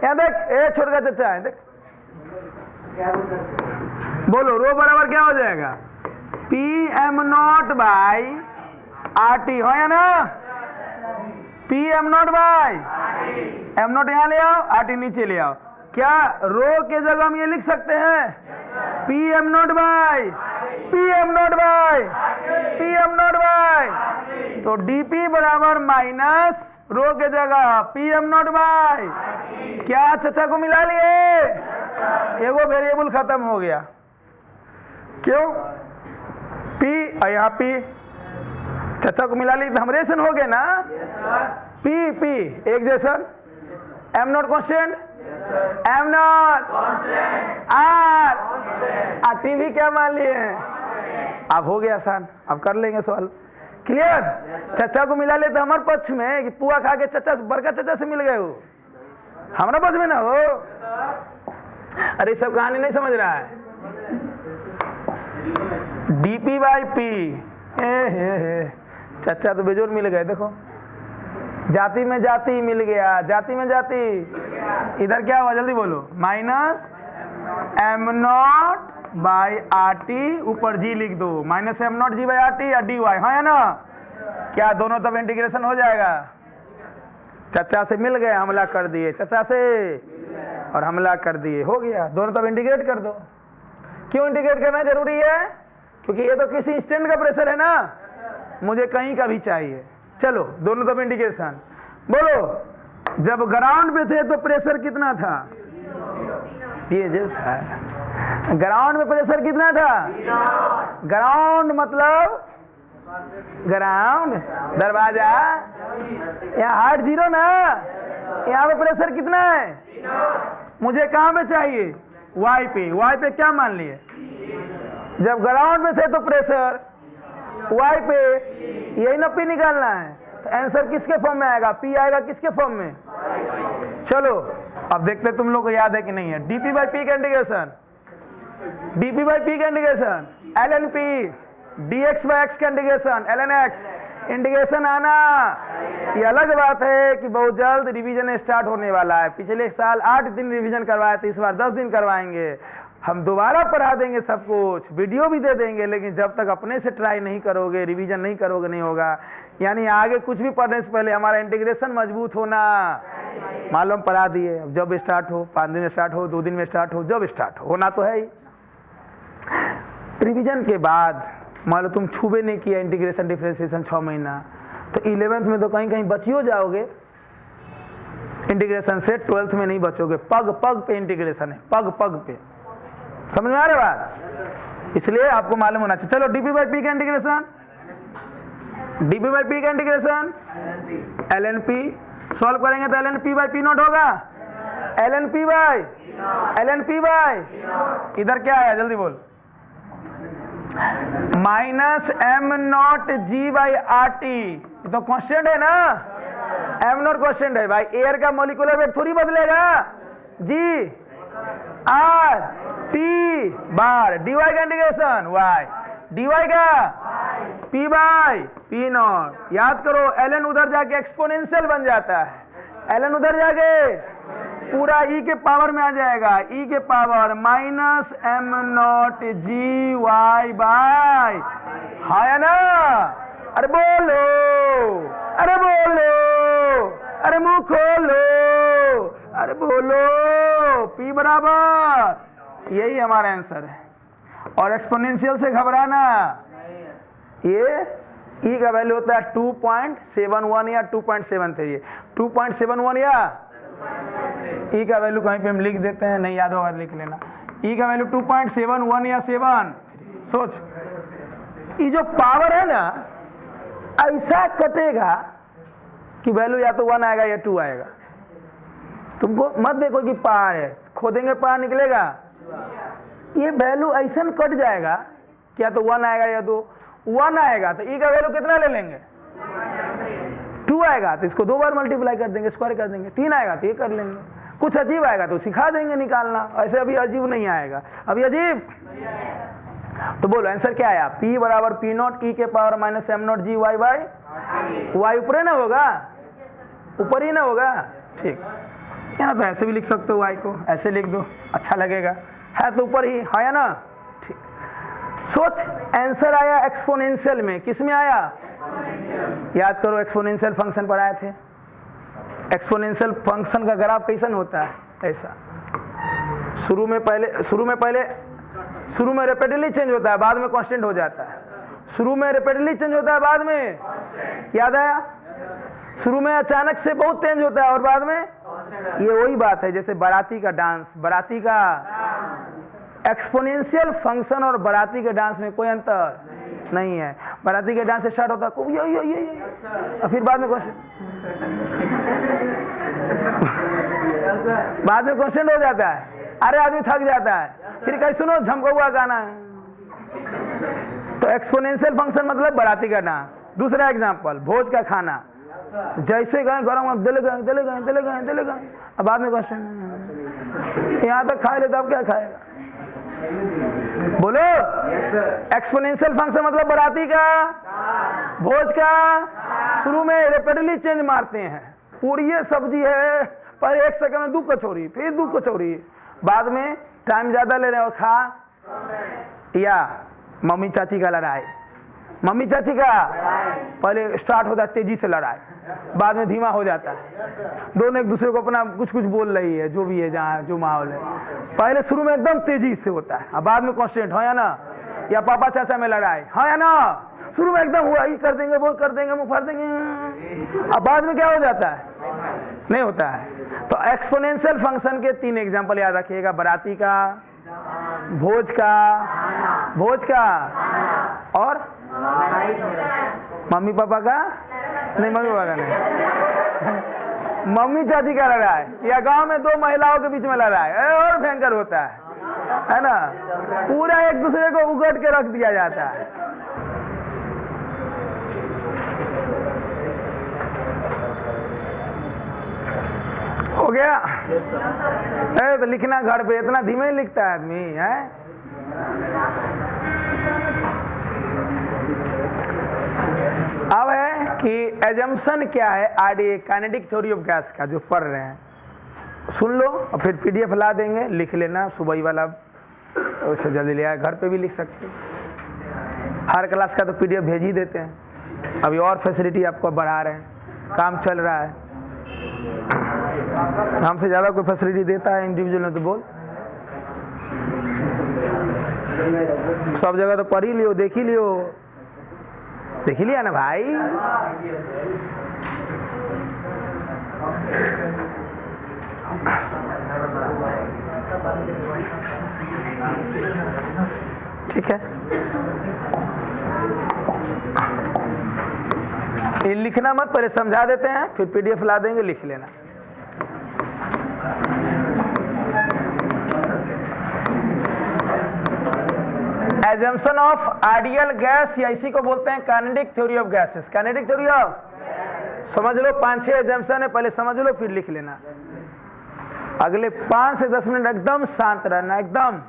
यहाँ देख, ए छोटका चचा है, देख बोलो रो बराबर क्या हो जाएगा, PM0 बाई RT, हो या ना? PM0 बाई M0 यहाँ ले आओ, RT नीचे ले आओ। क्या रो के जगह हम ये लिख सकते हैं, PM0 by PM0 by PM0 by, तो DP बराबर माइनस रो के जगह PM0 बाई, क्या चचा को मिला लिए, एगो वेरिएबल खत्म हो गया। क्यों? P और यहाँ P, चचा को मिला ली तो हम रेशन हो गए ना, P एक जैसा, M0 constant, M0 R T भी क्या मान लिए हैं। अब हो गया आसान, अब कर लेंगे सवाल, क्लियर? चचा को मिला ले तो हमारे पक्ष में कि पुआ खा के चचा बड़का चचा से मिल गए हो, हमारा पक्ष में ना हो। अरे सब कहानी नहीं समझ रहा है। DP बाई P, चचा तो बेजोर मिल गए, देखो जाति में जाति मिल गया, जाति में जाति। इधर क्या हुआ जल्दी बोलो, माइनस M0 बाई RT, ऊपर G लिख दो, minus M0 G by RT या DY, हाँ है ना? क्या दोनों तब इंटीग्रेशन हो जाएगा। चचा से मिल गए, हमला कर दिए, चचा से और हमला कर दिए, हो गया, दोनों तब इंटीग्रेट कर दो। क्यों इंटीग्रेट करना जरूरी है? क्योंकि ये तो किसी इंस्टेंट का प्रेशर है ना, मुझे कहीं का भी चाहिए। चलो दोनों तरफ इंटीग्रेशन, बोलो जब ग्राउंड पे थे तो प्रेशर कितना था? ये जो था ग्राउंड में प्रेशर कितना था? ग्राउंड मतलब ग्राउंड दरवाजा, यहाँ हार्ट 0 ना, यहाँ पे प्रेशर कितना है? मुझे कहाँ पे चाहिए? वाई पे। वाई पे क्या मान लिए? जब ग्राउंड में थे तो प्रेशर वाई पे, यही ना पी निकालना है। तो आंसर किसके फॉर्म में आएगा? पी आएगा किसके फॉर्म में? चलो अब देखते तुम लोग को याद है कि नहीं है। डीपी बाई पी का इंटीग्रेशन, डीपी बाई पी का integration L N P, dx by X का इंटीग्रेशन ln x। इंटीग्रेशन आना ये अलग बात है कि बहुत जल्द रिवीजन स्टार्ट होने वाला है। पिछले साल 8 दिन रिवीजन करवाए थे, इस बार 10 दिन करवाएंगे। हम दोबारा पढ़ा देंगे सब कुछ, वीडियो भी दे देंगे, लेकिन जब तक अपने से ट्राई नहीं करोगे, रिवीजन नहीं करोगे, नहीं होगा। यानी आगे कुछ भी पढ़ने से पहले हमारा इंटीग्रेशन मजबूत होना। मालूम पढ़ा दिए, अब जब स्टार्ट हो, 5 दिन में स्टार्ट हो, 2 दिन में स्टार्ट हो, जब स्टार्ट होना तो है ही। रिवीजन के बाद मान लो तुम छूबे नहीं किया इंटीग्रेशन डिफरेंशिएशन 6 महीना, तो 11th में तो कहीं कहीं बचियो जाओगे इंटीग्रेशन से, 12th में नहीं बचोगे। पग पग पे इंटीग्रेशन है, पग पग पे। समझ में आ रहा है बात? इसलिए आपको मालूम होना चाहिए। चलो डीपी बाई पी का इंटीग्रेशन, डीपी बाई पी का integration L N P. Solve करेंगे तो L N P by P naught होगा, एल एन पी बाई इधर क्या आया जल्दी बोल? Minus M naught G by R T. तो कांस्टेंट है ना, एम नॉट कांस्टेंट है भाई। एयर का मॉलिक्यूलर वेट थोड़ी बदलेगा, जी आर टी बार। डीवाई का इंटीग्रेशन वाई, डीवाई का पी बाई पी नॉट। याद करो एल एन उधर जाके एक्सपोनेंशियल बन जाता है, एल एन उधर जाके पूरा ई के पावर में आ जाएगा, ई के power minus M naught G Y by, है ना? अरे बोलो, अरे बोलो, अरे मुंह खोलो, अरे बोलो। पी बराबर, यही हमारा आंसर है। और एक्सपोनेंशियल से घबराना, ये ई का वैल्यू होता है 2.71 या 2.73। 2.71 या ई का वैल्यू कहीं पे हम लिख देते हैं, नहीं याद होगा लिख लेना। ई का वैल्यू 2.71 या 7। सोच, ये जो पावर है ना ऐसा कटेगा कि वैल्यू या तो 1 आएगा या 2 आएगा। तुमको मत देखो कि पार है, खोदेंगे पार निकलेगा। ये वैल्यू ऐसा कट जाएगा कि या तो 1 आएगा या 2। 1 आएगा तो ई का वैल्यू कितना ले लेंगे? 2 आएगा तो इसको 2 बार मल्टीप्लाई कर देंगे, स्क्वायर कर देंगे। 3 आएगा तो ये कर लेंगे। कुछ अजीब आएगा तो सिखा देंगे निकालना। ऐसे अभी अजीब नहीं आएगा, अभी अजीब। तो बोलो आंसर क्या आया? P बराबर पी नॉट ई के power minus M naught G Y by Y. ऊपर ना होगा, ऊपर ही ना होगा, ठीक। यहाँ तो ऐसे भी लिख सकते हो, वाई को ऐसे लिख दो, अच्छा लगेगा। है तो ऊपर ही है ना, ठीक। सोच, आंसर आया एक्सपोनेंशियल में। किस में आया? याद करो एक्सपोनेंशियल फंक्शन पर आए थे। एक्सपोनेंशियल फंक्शन का ग्राफ कैसन होता है? ऐसा शुरू में रैपिडली चेंज होता है, बाद में कांस्टेंट हो जाता है। शुरू में रैपिडली चेंज होता है, बाद में याद आया? शुरू में अचानक से बहुत चेंज होता है और बाद में, ये वही बात है जैसे बाराती का डांस। बाराती का एक्सपोनेंशियल फंक्शन और बाराती के डांस में कोई अंतर नहीं है। बाराती के डांस स्टार्ट होता है और फिर बाद में क्वेश्चन हो जाता है। अरे आदमी थक जाता है, फिर कहीं सुनो झमका गाना है। तो एक्सपोनेंशियल फंक्शन मतलब बाराती का डांस। दूसरा एग्जांपल, भोज का खाना। जैसे गए गरम दिले गए, अब बाद में क्वेश्चन, यहाँ तक खा लेता, अब क्या खाएगा? बोलो। एक्सपोनेंशियल फंक्शन मतलब बाराती का, भोज का। शुरू में रैपिडली चेंज मारते हैं, पूरी सब्जी है पर 1 सेकंड में 2 कचौरी, फिर 2 कचौरी, बाद में टाइम ज्यादा ले रहे हो खा। या मम्मी चाची का लड़ाई, मम्मी चाची का पहले स्टार्ट होता है तेजी से लड़ाई, बाद में धीमा हो जाता है। दोनों एक दूसरे को अपना कुछ कुछ बोल रही है, जो भी है जहाँ जो माहौल है। पहले शुरू में एकदम तेजी से होता है, अब बाद में कांस्टेंट, हाँ या ना? या पापा चाचा में लड़ाई, हाँ या ना? शुरू में एकदम हुआ, ये कर देंगे, वो कर देंगे, मुंह फाड़ देंगे, अब बाद में क्या हो जाता है? नहीं होता है। तो एक्सपोनेंशियल फंक्शन के 3 एग्जाम्पल याद रखिएगा, बराती का, भोज का और मम्मी पापा का नहीं, मम्मी पापा का नहीं, मम्मी चाची का लड़ाई या गांव में 2 महिलाओं के बीच में लड़ाई और भयंकर होता है ना, पूरा एक दूसरे को उगट के रख दिया जाता है। हो गया? तो लिखना घर पे इतना धीमे लिखता है आदमी है। अब है कि एजम्पशन क्या है RDA, kinetic theory of gas का, जो पढ़ रहे हैं सुन लो और फिर पीडीएफ ला देंगे, लिख लेना सुबह ही वाला, उससे जल्दी ले आए, घर पे भी लिख सकते हैं। हर क्लास का तो पीडीएफ भेज ही देते हैं, अभी और फैसिलिटी आपको बढ़ा रहे हैं, काम चल रहा है। हमसे ज्यादा कोई फैसिलिटी देता है इंडिविजुअल में तो बोल, सब जगह तो पढ़ ही लियो, देख ही लियो, देख ही लिया ना भाई। ठीक है, ये लिखना मत, पहले समझा देते हैं फिर पीडीएफ ला देंगे, लिख लेना। एजम्पशन ऑफ आइडियल गैस, या इसी को बोलते हैं kinetic theory of gases. Kinetic theory of, समझ लो 5-6 एजम्पशन है, पहले समझ लो फिर लिख लेना। अगले 5 से 10 मिनट एकदम शांत रहना, एकदम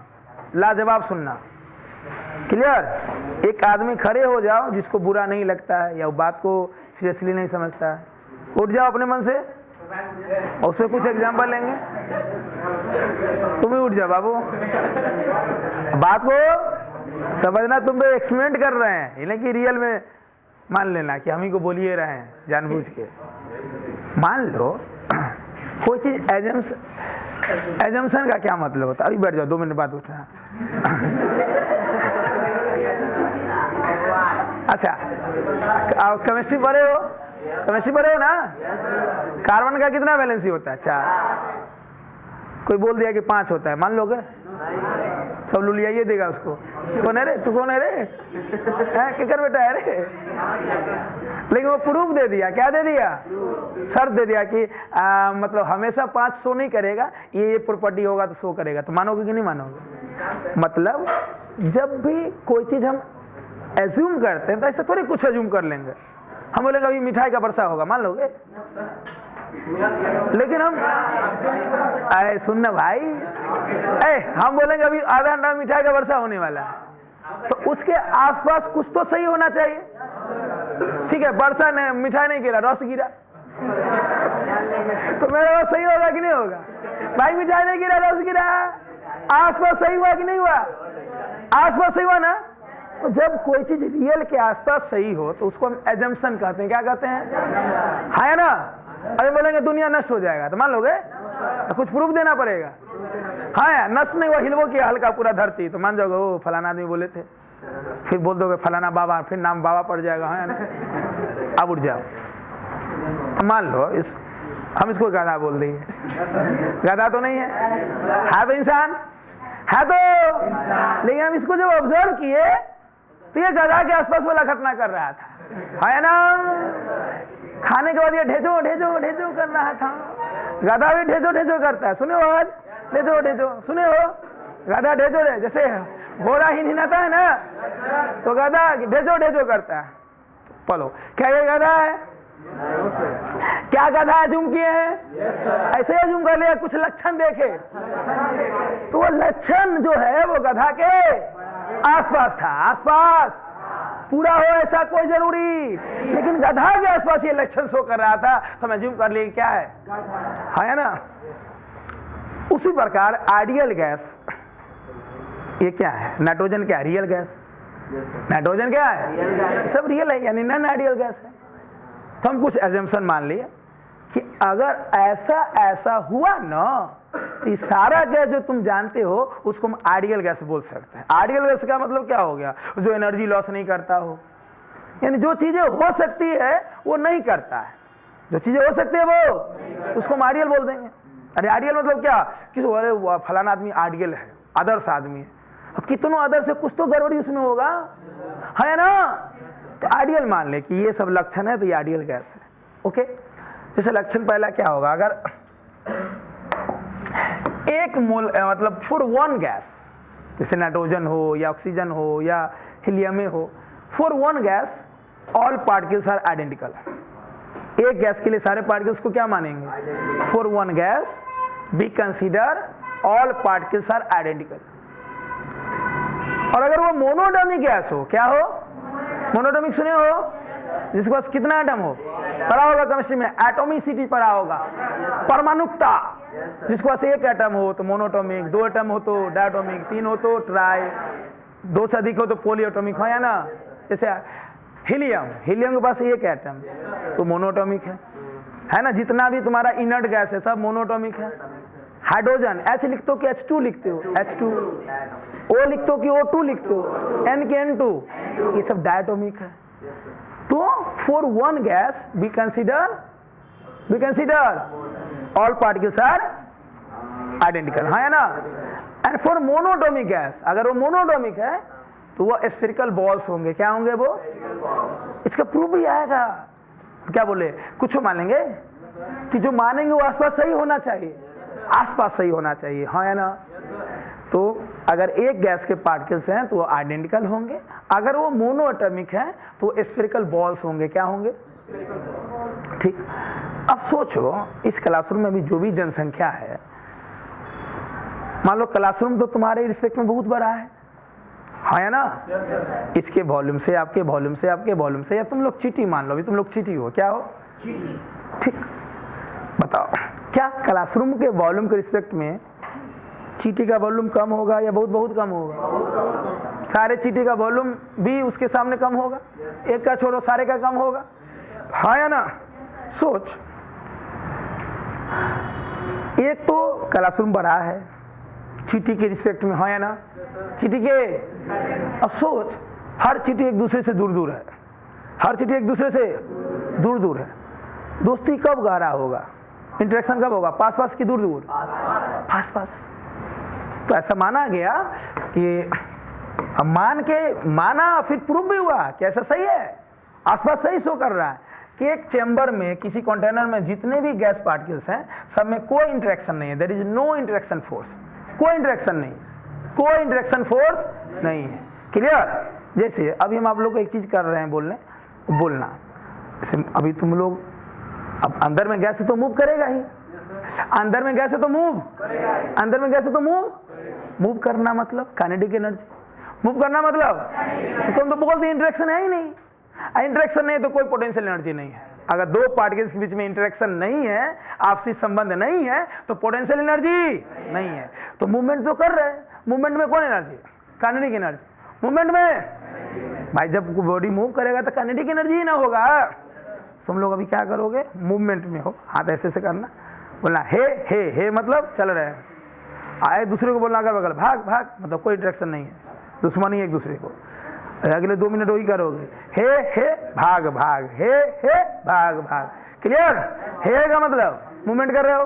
लाजवाब सुनना, क्लियर? एक आदमी खड़े हो जाओ जिसको बुरा नहीं लगता है या वो बात को सीरियसली नहीं समझता है, उठ जाओ अपने मन से और उसमें कुछ एग्जाम्पल लेंगे। तुम ही उठ जाओ बाबू, बात को समझना, तुम तो एक्सपेरिमेंट कर रहे हैं, ये नहीं कि रियल में मान लेना कि हम ही को बोलिए रहे हैं जानबूझ के। मान लो कोई चीज एजम्पशन का क्या मतलब होता है? अभी बैठ जाओ, 2 मिनट बाद उठना। अच्छा, केमिस्ट्री पढ़े हो? केमिस्ट्री पढ़े हो ना? कार्बन का कितना वैलेंसी होता है? 4। कोई बोल दिया कि 5 होता है, मान लोगे? सब लुलियाइए देगा उसको। कौन है रे? तू कौन है रे? किकर बेटा है रे? लेकिन वो प्रूफ दे दिया, क्या दे दिया? शर्त दे दिया कि मतलब हमेशा 5 शो नहीं करेगा, ये प्रॉपर्टी होगा तो शो करेगा, तो मानोगे कि नहीं मानोगे? मतलब जब भी कोई चीज हम एज्यूम करते हैं तो ऐसे थोड़ी कुछ एज्यूम कर लेंगे। हम बोलेंगे अभी मिठाई का वर्षा होगा, मान लोगे? लेकिन हम सुनना भाई, हम बोलेंगे अभी आधा घंटा मिठाई का वर्षा होने वाला है, तो उसके आसपास कुछ तो सही होना चाहिए। ठीक है, वर्षा ने मिठाई नहीं गिरा, रस गिरा, तो मेरा वो सही होगा कि नहीं होगा? भाई मिठाई नहीं गिरा, रस गिरा, आसपास सही हुआ कि नहीं हुआ? आसपास सही हुआ ना? तो जब कोई चीज रियल के आसपास सही हो तो उसको हम एजम्पशन कहते हैं। क्या कहते हैं? है ना? अरे बोलेंगे दुनिया नष्ट हो जाएगा, तो मान लोगे? तो कुछ प्रूफ देना पड़ेगा। हाँ, नष्ट नहीं हुआ, हिलवो किया हल्का पूरा धरती, तो मान जाओगे वो फलाना आदमी बोले थे, फिर बोल दोगे फलाना बाबा, फिर नाम बाबा पड़ जाएगा। है ना? अब उठ जाओ, मान लो हम इसको गधा बोल देंगे। गधा तो नहीं है तो इंसान है तो, लेकिन हम इसको जब ऑब्जर्व किए तो ये गधा के आसपास वाला घटना कर रहा था, है ना? खाने के बाद ये ढेचो ढेचो ढेचो कर रहा था। गधा भी ढेचो ढेचो करता है, सुने हो? आज ढेचो ढेचो सुने हो? गधा ढेचो ढे, जैसे घोड़ा ही हिलाता है ना, तो गधा ढेचो ढेचो करता है। बोलो, क्या ये गधा है? क्या गधा अजूम किए हैं? ऐसे अजूम कर लिया, कुछ लक्षण देखे तो वो लक्षण जो है वो गधा के आसपास था। आसपास पूरा हो ऐसा कोई जरूरी, लेकिन गधा के आसपास ये लक्षण शो कर रहा था, तो मैं अज्यूम कर लिए क्या है ना? उसी प्रकार आइडियल गैस, ये क्या है? नाइट्रोजन क्या है? Real gas. नाइट्रोजन क्या है? सब रियल है, यानी नॉन आइडियल गैस है। तो हम कुछ एजम्पशन मान लिए कि अगर ऐसा हुआ ना, तो सारा गैस जो तुम जानते हो उसको हम आइडियल गैस बोल सकते हैं। आइडियल गैस का मतलब क्या हो गया? जो एनर्जी लॉस नहीं करता हो, यानी जो चीजें हो सकती है वो नहीं करता है, जो चीजें हो सकती है वो उसको हम आइडियल बोल देंगे। अरे आइडियल मतलब क्या, किसी अरे फलाना आदमी आइडियल है, आदर्श आदमी है, कितनों आदर्श है, कुछ तो गड़बड़ी उसमें होगा, है ना। तो आइडियल मान ले कि ये सब लक्षण है तो ये आइडियल गैस है। ओके, जैसे लक्षण पहला क्या होगा, अगर एक मोल मतलब फॉर वन गैस, जैसे नाइट्रोजन हो या ऑक्सीजन हो या हीलियम हो, for one gas all particles are identical. एक गैस के लिए सारे पार्टिकल्स को क्या मानेंगे, for one gas be consider all particles are identical. और अगर वो मोनोटॉमिक गैस हो, क्या हो, मोनोटॉमिक सुने हो, जिसके पास कितना एटम हो, पढ़ा होगा केमिस्ट्री में, एटॉमिसिटी पढ़ा होगा, परमाणुकता, जिसके पास एक एटम हो तो मोनोटॉमिक, दो एटम हो तो डायटोमिक, तीन हो तो ट्राई, दो से अधिक हो तो पॉलीएटॉमिक, है ना। जैसे हीलियम, हीलियम के पास एक एटम तो मोनोटॉमिक है ना। जितना भी तुम्हारा इनर्ट गैस है सब मोनोटॉमिक है। हाइड्रोजन H लिखते हो कि H2 लिखते हो, H2, O लिखते हो कि O2 लिखते हो, N के N2, ये सब डायटोमिक है। तो for one gas we consider all particles are identical, है ना। एंड फॉर मोनोटॉमिक गैस, अगर वो मोनोटॉमिक है तो वो स्फेरिकल बॉल्स होंगे, क्या होंगे वो, इसका प्रूफ भी आएगा। क्या बोले, कुछ मान लेंगे कि जो मानेंगे वो आसपास सही होना चाहिए, आसपास सही होना चाहिए, है ना। तो अगर एक गैस के पार्टिकल्स हैं तो वो आइडेंटिकल होंगे, अगर वो मोनोएटॉमिक हैं तो स्फेरिकल बॉल्स होंगे, क्या होंगे, ठीक। अब सोचो इस क्लासरूम में भी जो भी जनसंख्या है, मान लो क्लासरूम तो तुम्हारे रिस्पेक्ट में बहुत बड़ा है ना। इसके वॉल्यूम से, आपके वॉल्यूम से, आपके वॉल्यूम से, या तुम लोग चीटी मान लो, अभी तुम लोग चीटी हो, क्या हो, ठीक। बताओ क्या क्लासरूम के वॉल्यूम के रिस्पेक्ट में चीटी का वॉल्यूम कम होगा या बहुत बहुत कम होगा? सारे चीटी का वॉल्यूम भी उसके सामने कम होगा, एक का छोड़ो सारे का कम होगा, हाँ या ना। सोच, एक तो क्लासरूम बड़ा है चीटी के रिस्पेक्ट में, हाँ या ना, चीटी के। अब सोच हर चीटी एक दूसरे से दूर दूर है, हर चीटी एक दूसरे से दूर दूर है, दोस्ती कब गहरा होगा, इंटरेक्शन कब होगा, पास पास की दूर दूर, पास पास। तो ऐसा माना गया कि हम माना फिर प्रूफ भी हुआ कि ऐसा सही है, आसपास सही शो कर रहा है कि एक चेंबर में, किसी कंटेनर में जितने भी गैस पार्टिकल्स हैं सब में कोई इंटरेक्शन नहीं है, there is no interaction force, कोई इंटरेक्शन नहीं, कोई इंटरेक्शन फोर्स नहीं है। क्लियर। जैसे अभी हम आप लोग को एक चीज कर रहे हैं, बोलना, जैसे अभी तुम लोग, अब अंदर में गैस है तो मूव करेगा ही, अंदर में गैस है तो मूव, अंदर में गैस है तो मूव करना मतलब काइनेटिक एनर्जी, मूव करना मतलब, तो तुम तो बोलते इंटरेक्शन है ही नहीं, इंटरेक्शन नहीं है तो कोई पोटेंशियल एनर्जी नहीं है। अगर दो पार्टिकल्स के बीच में इंटरेक्शन नहीं है, आपसी संबंध नहीं है, तो पोटेंशियल एनर्जी नहीं है। तो मूवमेंट तो कर रहे हैं, मूवमेंट में कौन एनर्जी, काइनेटिक एनर्जी, मूवमेंट में। भाई जब बॉडी मूव करेगा तो काइनेटिक एनर्जी ही ना होगा। तुम लोग अभी क्या करोगे, मूवमेंट में हो, हाथ ऐसे से करना, बोलना हे मतलब चल रहे हैं, आए दूसरे को बोलना अगर बगल भाग भाग, मतलब कोई इंटरेक्शन नहीं है, दुश्मनी है एक दूसरे को। अगले 2 मिनट वही करोगे, हे भाग भाग, हे भाग भाग। क्लियर। हे का मतलब मूवमेंट कर रहे हो,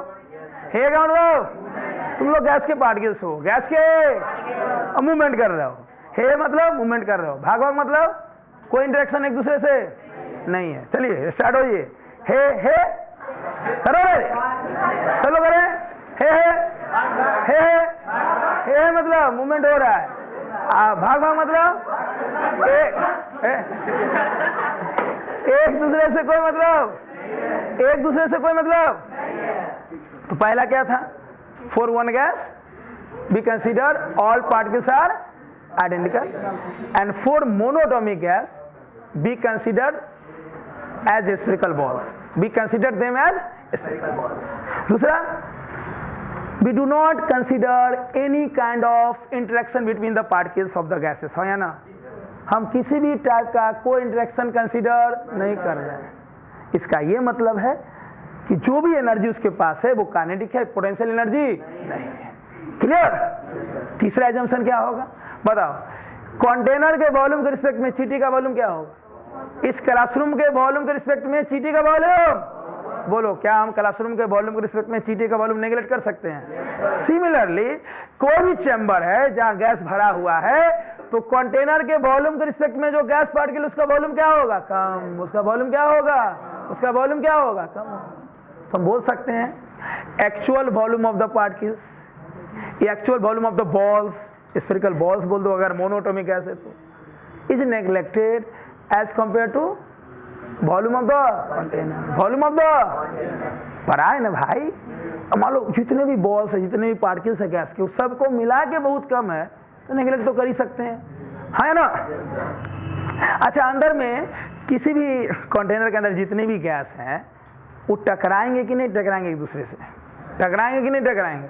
हे का मतलब तुम लोग गैस के पार्टिकल्स हो, गैस के मूवमेंट कर रहे हो, हे मतलब मूवमेंट कर रहे हो, भाग भाग मतलब कोई इंटरेक्शन एक दूसरे से नहीं है। चलिए स्टार्ट होइए, हे करो रे, चलो करें, हे मतलब मूवमेंट हो रहा है, भाग भाग मतलब एक दूसरे से कोई मतलब, एक दूसरे से कोई मतलब। तो पहला क्या था, for one gas be consider all particles are identical, and for monatomic gas be considered as spherical balls, be consider them as spherical balls. दूसरा, we do not consider any kind of interaction between the particles of the gases, है या ना। हम किसी भी type का कोई interaction consider नहीं कर रहे हैं। इसका ये मतलब है कि जो भी एनर्जी उसके पास है वो काइनेटिक है, पोटेंशियल एनर्जी नहीं है। क्लियर। तीसरा एजम्पशन क्या होगा बताओ, कंटेनर के वॉल्यूम के रिस्पेक्ट में चीटी का वॉल्यूम क्या होगा, इस क्लासरूम के वॉल्यूम के रिस्पेक्ट में चींटी का वॉल्यूम, बोलो क्या हम क्लासरूम के वॉल्यूम के रिस्पेक्ट में चींटी का वॉल्यूम नेगलेक्ट कर सकते हैं? सिमिलरली कोई भी चैम्बर है जहां गैस भरा हुआ है, तो कंटेनर के वॉल्यूम के रिस्पेक्ट में जो गैस पार्टिकल उसका वॉल्यूम क्या होगा? कम। उसका वॉल्यूम क्या होगा? उसका वॉल्यूम क्या होगा? कम। तो हम बोल सकते हैं actual volume of the particles, actual volume of the balls, spherical balls बोल दो अगर मोनोटॉमिक गैस है तो, is neglected as compare to volume of the container, volume of the. पढ़ा है ना भाई? अब मान लो जितने भी बॉल्स है, जितने भी पार्टिकल्स है गैस के, उस सबको मिला के बहुत कम है, तो नेग्लेक्ट तो कर ही सकते हैं, है ना? अच्छा, अंदर में किसी भी कंटेनर के अंदर जितने भी गैस हैं वो टकराएंगे कि नहीं टकराएंगे? एक दूसरे से टकराएंगे कि नहीं टकराएंगे?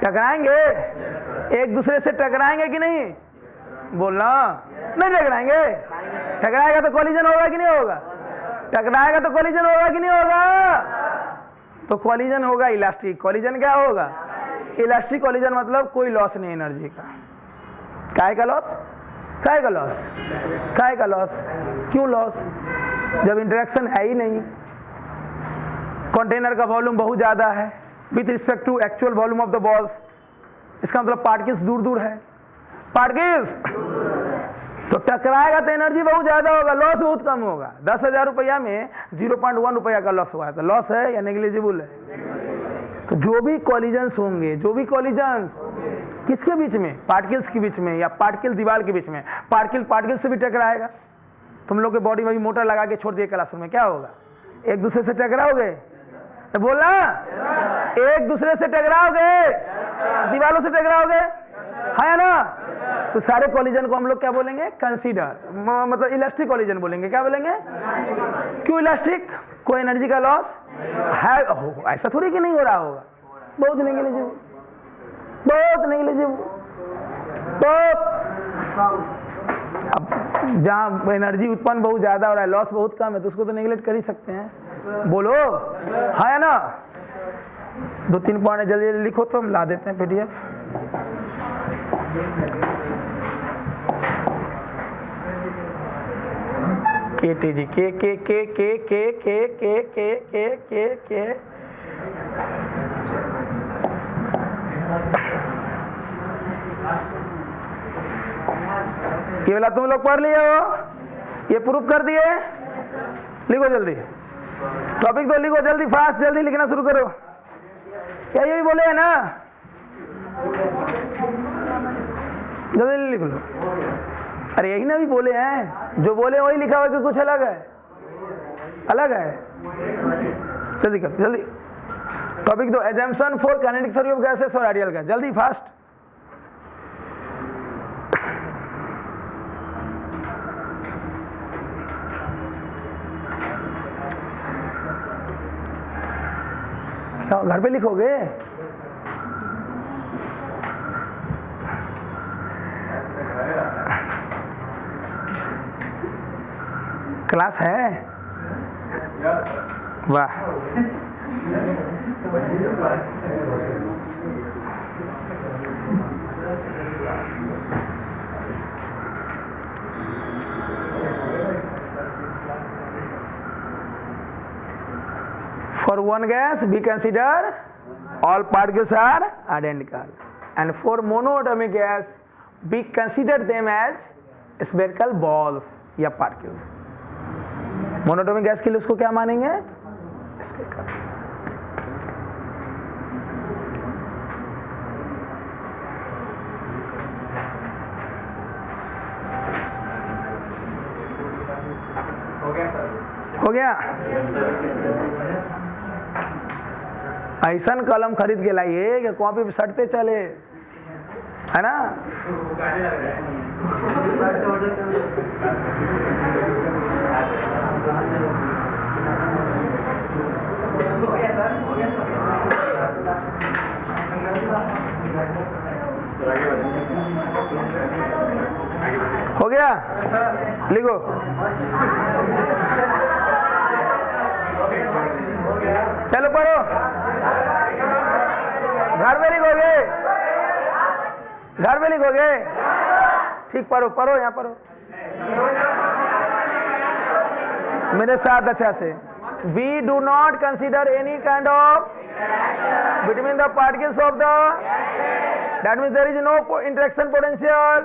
टकराएंगे। एक दूसरे से टकराएंगे कि नहीं? बोलना। नहीं टकराएंगे। टकराएगा तो कोलिजन होगा कि नहीं होगा? टकराएगा तो कोलिजन होगा कि नहीं होगा? तो कोलिजन होगा इलास्टिक। कोलिजन क्या होगा? इलास्टिक कोलिजन, मतलब कोई लॉस नहीं एनर्जी का। काय का लॉस? काय का लॉस? काय का लॉस? क्यों लॉस? जब इंटरेक्शन है ही नहीं। कंटेनर का वॉल्यूम बहुत ज्यादा है with respect to actual volume of the balls, इसका मतलब पार्टिकल्स दूर दूर है, पार्टिकल्स तो टकराएगा तो एनर्जी बहुत ज्यादा होगा, लॉस बहुत कम होगा। 10,000 रुपया में 0.1 रुपया का लॉस हुआ है, तो लॉस है या नेग्लिजिबल है? तो जो भी कॉलिजन्स होंगे, जो भी कॉलिजन्स किसके बीच में? पार्टिकल्स के बीच में, या पार्टिकल दीवार के बीच में। पार्टिकल पार्टिकल से भी टकराएगा। तुम लोग के बॉडी में भी मोटर लगा के छोड़ दिए क्लासरूम में, क्या होगा? एक दूसरे से टकराओगे? तो बोला एक दूसरे से टकराओगे, दीवारों से टकराओगे, है ना? तो सारे कॉलिजन को हम लोग क्या बोलेंगे? कंसीडर, मतलब इलास्टिक कॉलिजन बोलेंगे। क्या बोलेंगे? क्यों इलास्टिक? कोई एनर्जी का लॉस है? ऐसा थोड़ी कि नहीं हो रहा होगा, बहुत नेग्लिजिबल, बहुत नेग्लिजिबल। तो अब जहाँ एनर्जी उत्पन्न बहुत ज्यादा हो रहा है, लॉस बहुत कम है, तो उसको तो नेग्लेक्ट कर ही सकते हैं। बोलो, है ना? 2-3 पॉइंट जल्दी जल्दी लिखो तो हम ला देते हैं PDF। KTG के ये वाला तुम लोग पढ़ लिए हो, ये प्रूफ कर दिए। लिखो जल्दी, टॉपिक तो लिखो जल्दी, फास्ट, जल्दी लिखना शुरू करो। क्या ये भी बोले है ना? जल्दी लिख लो। अरे यही ना भी बोले हैं, जो बोले वही लिखा हुआ कि कुछ अलग है? अलग है। जल्दी कर, जल्दी। टॉपिक दो, assumption for kinetic theory of gases और आइडियल गैस। जल्दी, फास्ट। घर पे लिखोगे? क्लास है? वाह। For one gas, we consider all particles are identical, and for monoatomic gas, we consider them as spherical balls या particles. मोनोटोमिक गैस के लिए उसको क्या मानेंगे? स्फेरिकल। हो गया? ऐसा कलम खरीद के लाइए कि कॉपी पे सटते चले, है ना? हो गया? लिखो। चलो पढ़ो, घर में लिखोगे? घर में लिखोगे? ठीक, पढ़ो पढ़ो, यहाँ पढ़ो। मेरे साथ अच्छा से, we do not consider any kind of between the particles of the, that means there is no interaction potential.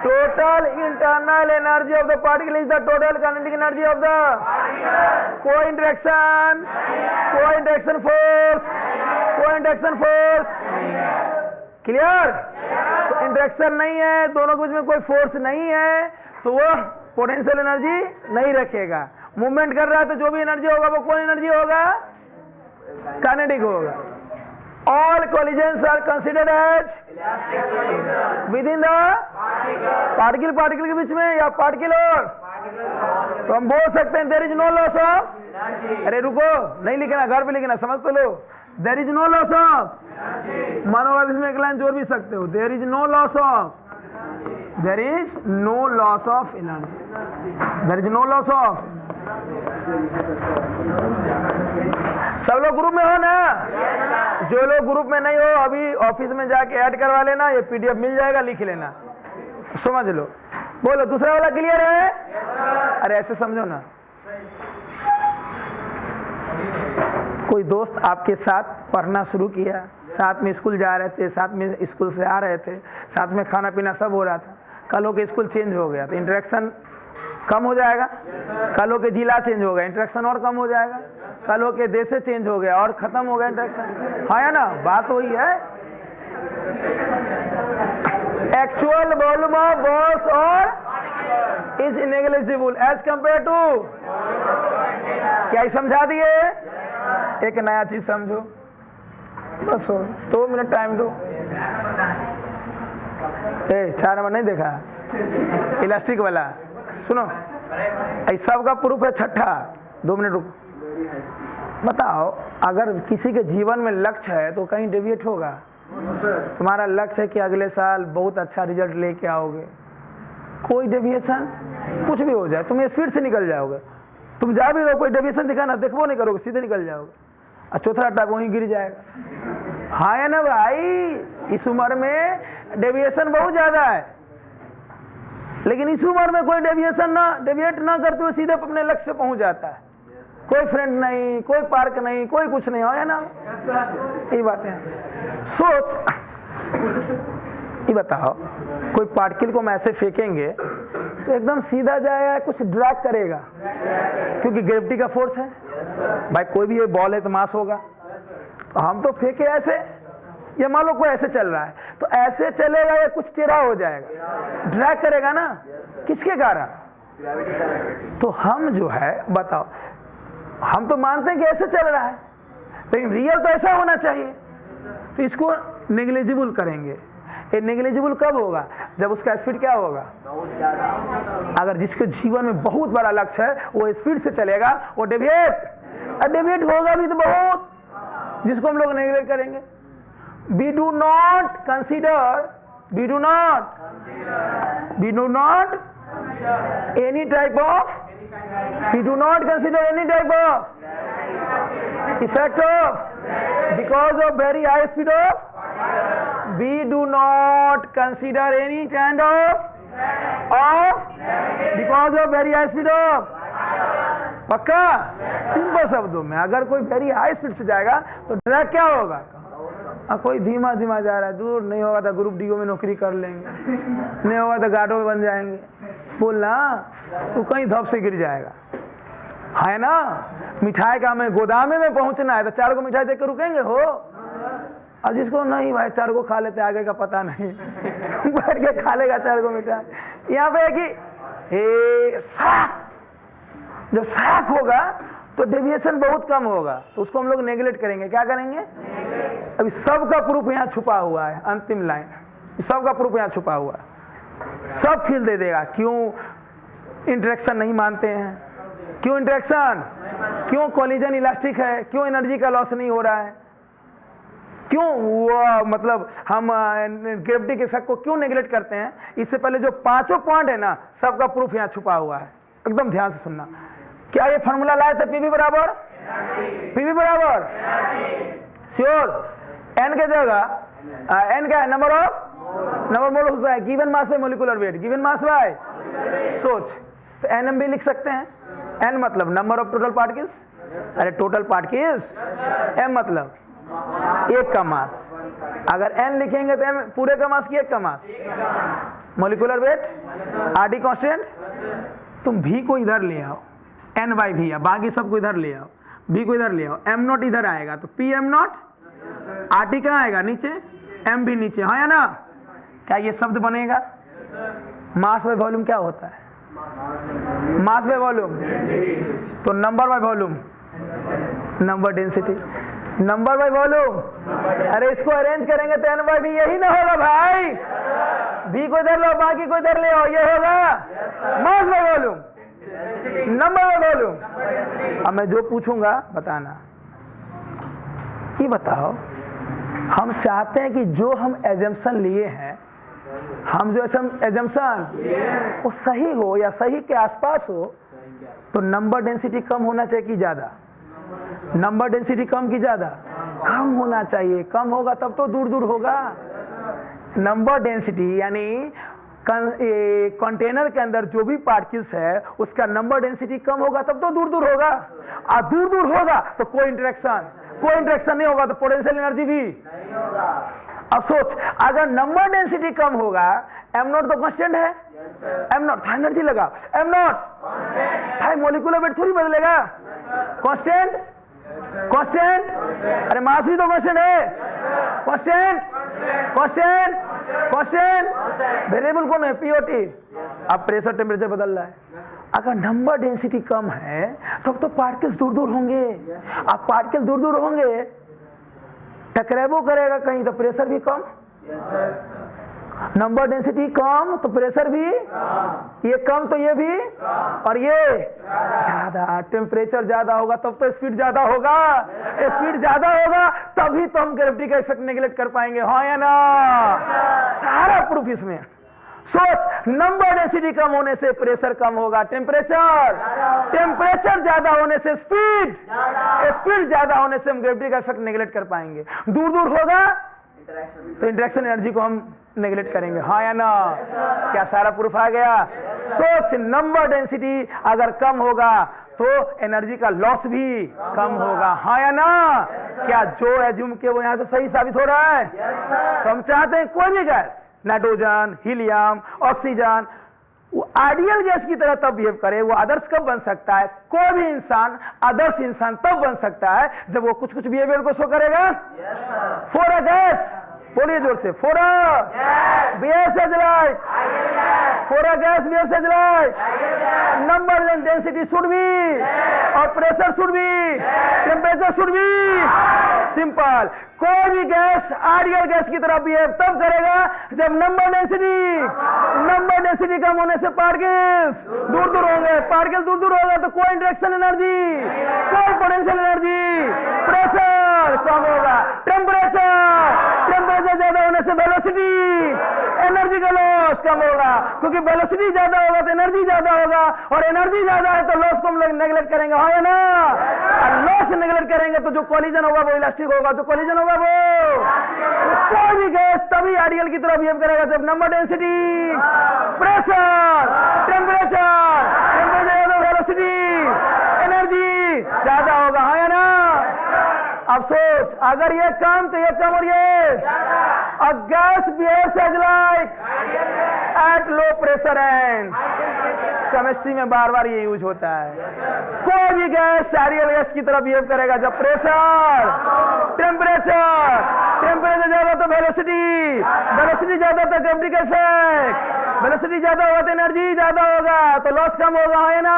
Total internal energy of the particle is the total kinetic energy of the co-interaction force. Clear? तो interaction नहीं है, दोनों के बीच में कोई force नहीं है, तो वो पोटेंशियल एनर्जी नहीं रखेगा। मूवमेंट कर रहा है तो जो भी एनर्जी होगा वो कौन एनर्जी होगा? काइनेटिक होगा। All collisions are considered as within the particle के बीच में या पार्टिकल और, तो हम बोल सकते हैं there is no loss of, अरे रुको नहीं लिखना, घर पे लिखना, समझ तो लो, there is no loss of, मनोवाद इसमें एक लाइन जोड़ भी सकते हो, there is no loss of energy, there is no loss of. सब लोग ग्रुप में हो ना? जो लोग ग्रुप में नहीं हो अभी ऑफिस में जाके ऐड करवा लेना, ये पीडीएफ मिल जाएगा, लिख लेना, समझ लो। बोलो दूसरा वाला क्लियर है? अरे ऐसे समझो ना, कोई दोस्त आपके साथ पढ़ना शुरू किया, साथ में स्कूल जा रहे थे, साथ में स्कूल से आ रहे थे, साथ में खाना पीना सब हो रहा था, कल हो के स्कूल चेंज हो गया तो इंटरेक्शन कम हो जाएगा, कल हो के जिला चेंज हो गया इंटरेक्शन और कम हो जाएगा, कल हो के देश से चेंज हो गया और खत्म हो गया इंटरेक्शन, हाँ या ना? बात वही है। एक्चुअल वॉल्यूम ऑफ बॉल्स और is negligible as compare to, क्या समझा दिए? एक नया चीज समझो, बस हो 2 मिनट टाइम दो। 4 नंबर नहीं देखा इलास्टिक वाला? सुनो, सब का प्रूफ है छठा, 2 मिनट रुको। बताओ अगर किसी के जीवन में लक्ष्य है तो कहीं डेविएट होगा? तुम्हारा लक्ष्य है कि अगले साल बहुत अच्छा रिजल्ट लेके आओगे, कोई डेविएशन कुछ भी हो जाए तुम स्पीड से निकल जाओगे, तुम जा भी रहो कोई डेविएशन दिखाना देखो नहीं करोगे, सीधे निकल जाओगे और चौथा टाक वहीं गिर जाएगा, हाँ या ना भाई? इस उम्र में डेविएशन बहुत ज्यादा है, लेकिन इस उम्र में कोई डेविएट ना करते हुए सीधे अपने लक्ष्य पे पहुंच जाता है, कोई फ्रेंड नहीं, कोई पार्क नहीं, कोई कुछ नहीं, हो या ना? ये बातें सोच। ये बताओ कोई पार्टिकल को हम ऐसे फेंकेंगे तो एकदम सीधा जाएगा, कुछ ड्रैग करेगा क्योंकि ग्रेविटी का फोर्स है भाई, कोई भी ये बॉल है तो मास होगा, तो हम तो फेंके ऐसे, ये मान लो कोई ऐसे चल रहा है तो ऐसे चलेगा या कुछ टेढ़ा हो जाएगा, ड्रैग करेगा ना, किसके कारण? तो हम जो है बताओ, हम तो मानते हैं कि ऐसे चल रहा है लेकिन रियल तो ऐसा होना चाहिए, तो इसको नेग्लिजिबल करेंगे। ये नेग्लिजिबल कब होगा? जब उसका स्पीड क्या होगा? अगर जिसके जीवन में बहुत बड़ा लक्ष्य है वो स्पीड से चलेगा, वो डेविएट होगा भी तो बहुत, जिसको हम लोग नेग्लेक्ट करेंगे। We do not consider any type of effect of, because of very high speed of, we do not consider any kind of because of very high speed of। पक्का? सिंपल शब्दों में अगर कोई वेरी हाई स्पीड से जाएगा तो drag क्या होगा? कोई धीमा धीमा जा रहा है, दूर नहीं होगा तो ग्रुप डीओ में नौकरी कर लेंगे, नहीं होगा तो गार्डो में बन जाएंगे, बोलना तो कहीं धप से गिर जाएगा, है ना? मिठाई का हमें गोदामे में पहुंचना है तो 4 को मिठाई देकर रुकेंगे हो, और जिसको नहीं भाई 4 को खा लेते आगे का पता नहीं बैठ के खा लेगा 4 को मिठाई। यहाँ पे है कि जब साफ होगा तो डेविएशन बहुत कम होगा, तो उसको हम लोग नेगलेक्ट करेंगे। क्या करेंगे? अभी सबका प्रूफ यहाँ छुपा हुआ है, अंतिम लाइन, सबका प्रूफ यहाँ छुपा हुआ है, सब फील दे देगा। क्यों इंटरेक्शन नहीं मानते हैं? क्यों इंटरेक्शन? क्यों कोलिजन इलास्टिक है? क्यों एनर्जी का लॉस नहीं हो रहा है? क्यों वो मतलब हम ग्रेविटी के इफेक्ट को क्यों नेगलेक्ट करते हैं? इससे पहले जो 5 पॉइंट है ना, सबका प्रूफ यहाँ छुपा हुआ है, एकदम ध्यान से सुनना। क्या ये फॉर्मूला लाए थे? पीवी बराबर श्योर, एन के जगह एन क्या है? नंबर मोल होता है, given mass by molecular weight, given mass by सोच, तो एनएम भी लिख सकते हैं। n मतलब नंबर ऑफ टोटल पार्टिकल्स, अरे टोटल पार्टिकल्स, m मतलब एक का मास। अगर n लिखेंगे तो m पूरे का मास की एक का मास। मोलिकुलर वेट, RT कांस्टेंट, तुम v को इधर ले आओ, n बाई v, बाकी सबको इधर ले आओ, v को इधर ले आओ, m नॉट इधर आएगा तो p m नॉट, RT कहाँ आएगा नीचे, m भी नीचे, हाँ या ना? क्या ये शब्द बनेगा? मास बाय वॉल्यूम क्या होता है? मास बाय वॉल्यूम, तो number by volume, number density, number by volume. अरे इसको अरेंज करेंगे तो n बाई v यही ना होगा भाई, v को इधर लो, बाकी को इधर ले आओ, ये होगा मास by volume, number by volume. अब मैं जो पूछूंगा बताना। ये बताओ, हम चाहते हैं कि जो हम एजम्पशन लिए हैं, हम जो एजम्पशन वो सही हो या सही के आसपास हो, तो नंबर डेंसिटी कम होना चाहिए कि ज्यादा? नंबर डेंसिटी कम कि ज्यादा? कम होना चाहिए। कम होगा तब तो दूर दूर होगा। नंबर डेंसिटी यानी कंटेनर के अंदर जो भी पार्टिकल्स है उसका नंबर डेंसिटी कम होगा तब तो दूर दूर होगा, और दूर दूर होगा तो कोई इंटरेक्शन नहीं होगा, तो पोटेंशियल एनर्जी भी नहीं होगा। अब सोच, अगर नंबर डेंसिटी कम होगा, m नॉट तो कांस्टेंट है, m नॉट तो एनर्जी लगा, m नॉट भाई मोलिकुलर वेट थोड़ी बदलेगा, कांस्टेंट, अरे मास भी तो कांस्टेंट है, कांस्टेंट, वेरिएबल कौन है? पीओटी। अब प्रेशर टेम्परेचर बदल रहा है। अगर नंबर डेंसिटी कम है तब तो पार्टिकल्स दूर दूर होंगे, अब पार्टिकल दूर दूर होंगे, टकरावो करेगा कहीं तो प्रेशर भी कम, नंबर डेंसिटी कम तो प्रेशर भी, ये कम तो ये भी, और ये ज्यादा, टेम्परेचर ज्यादा होगा तब तो स्पीड ज्यादा होगा, स्पीड ज्यादा होगा तभी तो हम ग्रेविटी का इफेक्ट नेगलेक्ट कर पाएंगे, हाँ या ना? सारा प्रूफ इसमें। सोच, नंबर डेंसिटी कम होने से प्रेशर कम होगा, टेम्परेचर ज्यादा होने से स्पीड ज्यादा होने से हम ग्रेविटी का इफेक्ट नेगलेक्ट कर पाएंगे। दूर दूर होगा तो इंटरेक्शन एनर्जी को हम नेगलेक्ट करेंगे, हाँ या ना? क्या सारा प्रूफ आ गया? सोच, नंबर डेंसिटी अगर कम होगा तो एनर्जी का लॉस भी कम होगा, हाँ या ना? क्या जो एज्यूम के वो यहां से सही साबित हो रहा है? तो हम चाहते हैं कोई भी गैस, नाइट्रोजन, हीलियम, ऑक्सीजन, वो आइडियल गैस की तरह तब बिहेव करे। वो आदर्श कब बन सकता है? कोई भी इंसान आदर्श इंसान तब बन सकता है जब वो कुछ कुछ बिहेवियर को शो करेगा। फॉर अ गैस, बोलिए जोर से, for a behaves as like, for a gas behaves as like, number and density should be, और pressure should be, temperature should be simple. कोई भी गैस आइडियल गैस की तरह बिहेव तब करेगा जब नंबर डेंसिटी कम होने से पार्टिकल्स दूर दूर होंगे, पार्टिकल दूर दूर होगा तो कोई इंटरेक्शन एनर्जी, कोई पोटेंशियल एनर्जी, प्रेशर कम होगा, टेम्परेचर ज्यादा होने से वेलोसिटी, एनर्जी का लॉस कम होगा, क्योंकि वेलोसिटी ज्यादा होगा तो एनर्जी ज्यादा होगा, और एनर्जी ज्यादा है तो लॉस को हम नेगलेक्ट करेंगे, हाँ या ना? लॉस नेगलेक्ट करेंगे तो जो कॉलिजन होगा वो इलास्टिक होगा, जो कॉलिजन होगा वो कोई भी गैस तभी आइडियल की तरह बिहेव करेगा जब number density, pressure, temperature, velocity, energy ज्यादा होगा, हाँ या ना? अब सोच, अगर ये कम तो ये कम, और ये gas behaves as like at low pressure and, chemistry में बार बार ये यूज होता है। कोई भी गैस आइडियल गैस की तरह बिहेव करेगा जब प्रेशर, टेम्परेचर ज्यादा तो वेलोसिटी ज्यादा तो ग्रेविटी का इफेक्ट, वेलोसिटी ज्यादा होगा तो एनर्जी ज्यादा होगा तो लॉस कम होगा, है ना?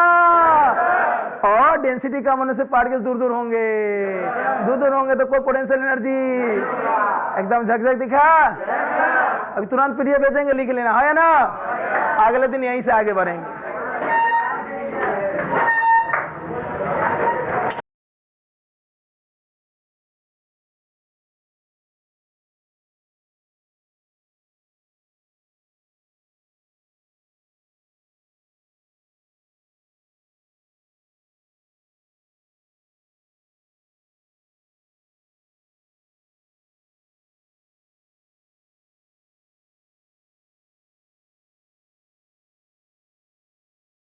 और डेंसिटी कम होने से पार्टिकल्स दूर दूर होंगे तो कोई पोटेंशियल एनर्जी, एकदम झकझक दिखा। अभी तुरंत पीडीएफ भेजेंगे, लिख लेना, है ना? अगले दिन यहीं से आगे बढ़ेंगे।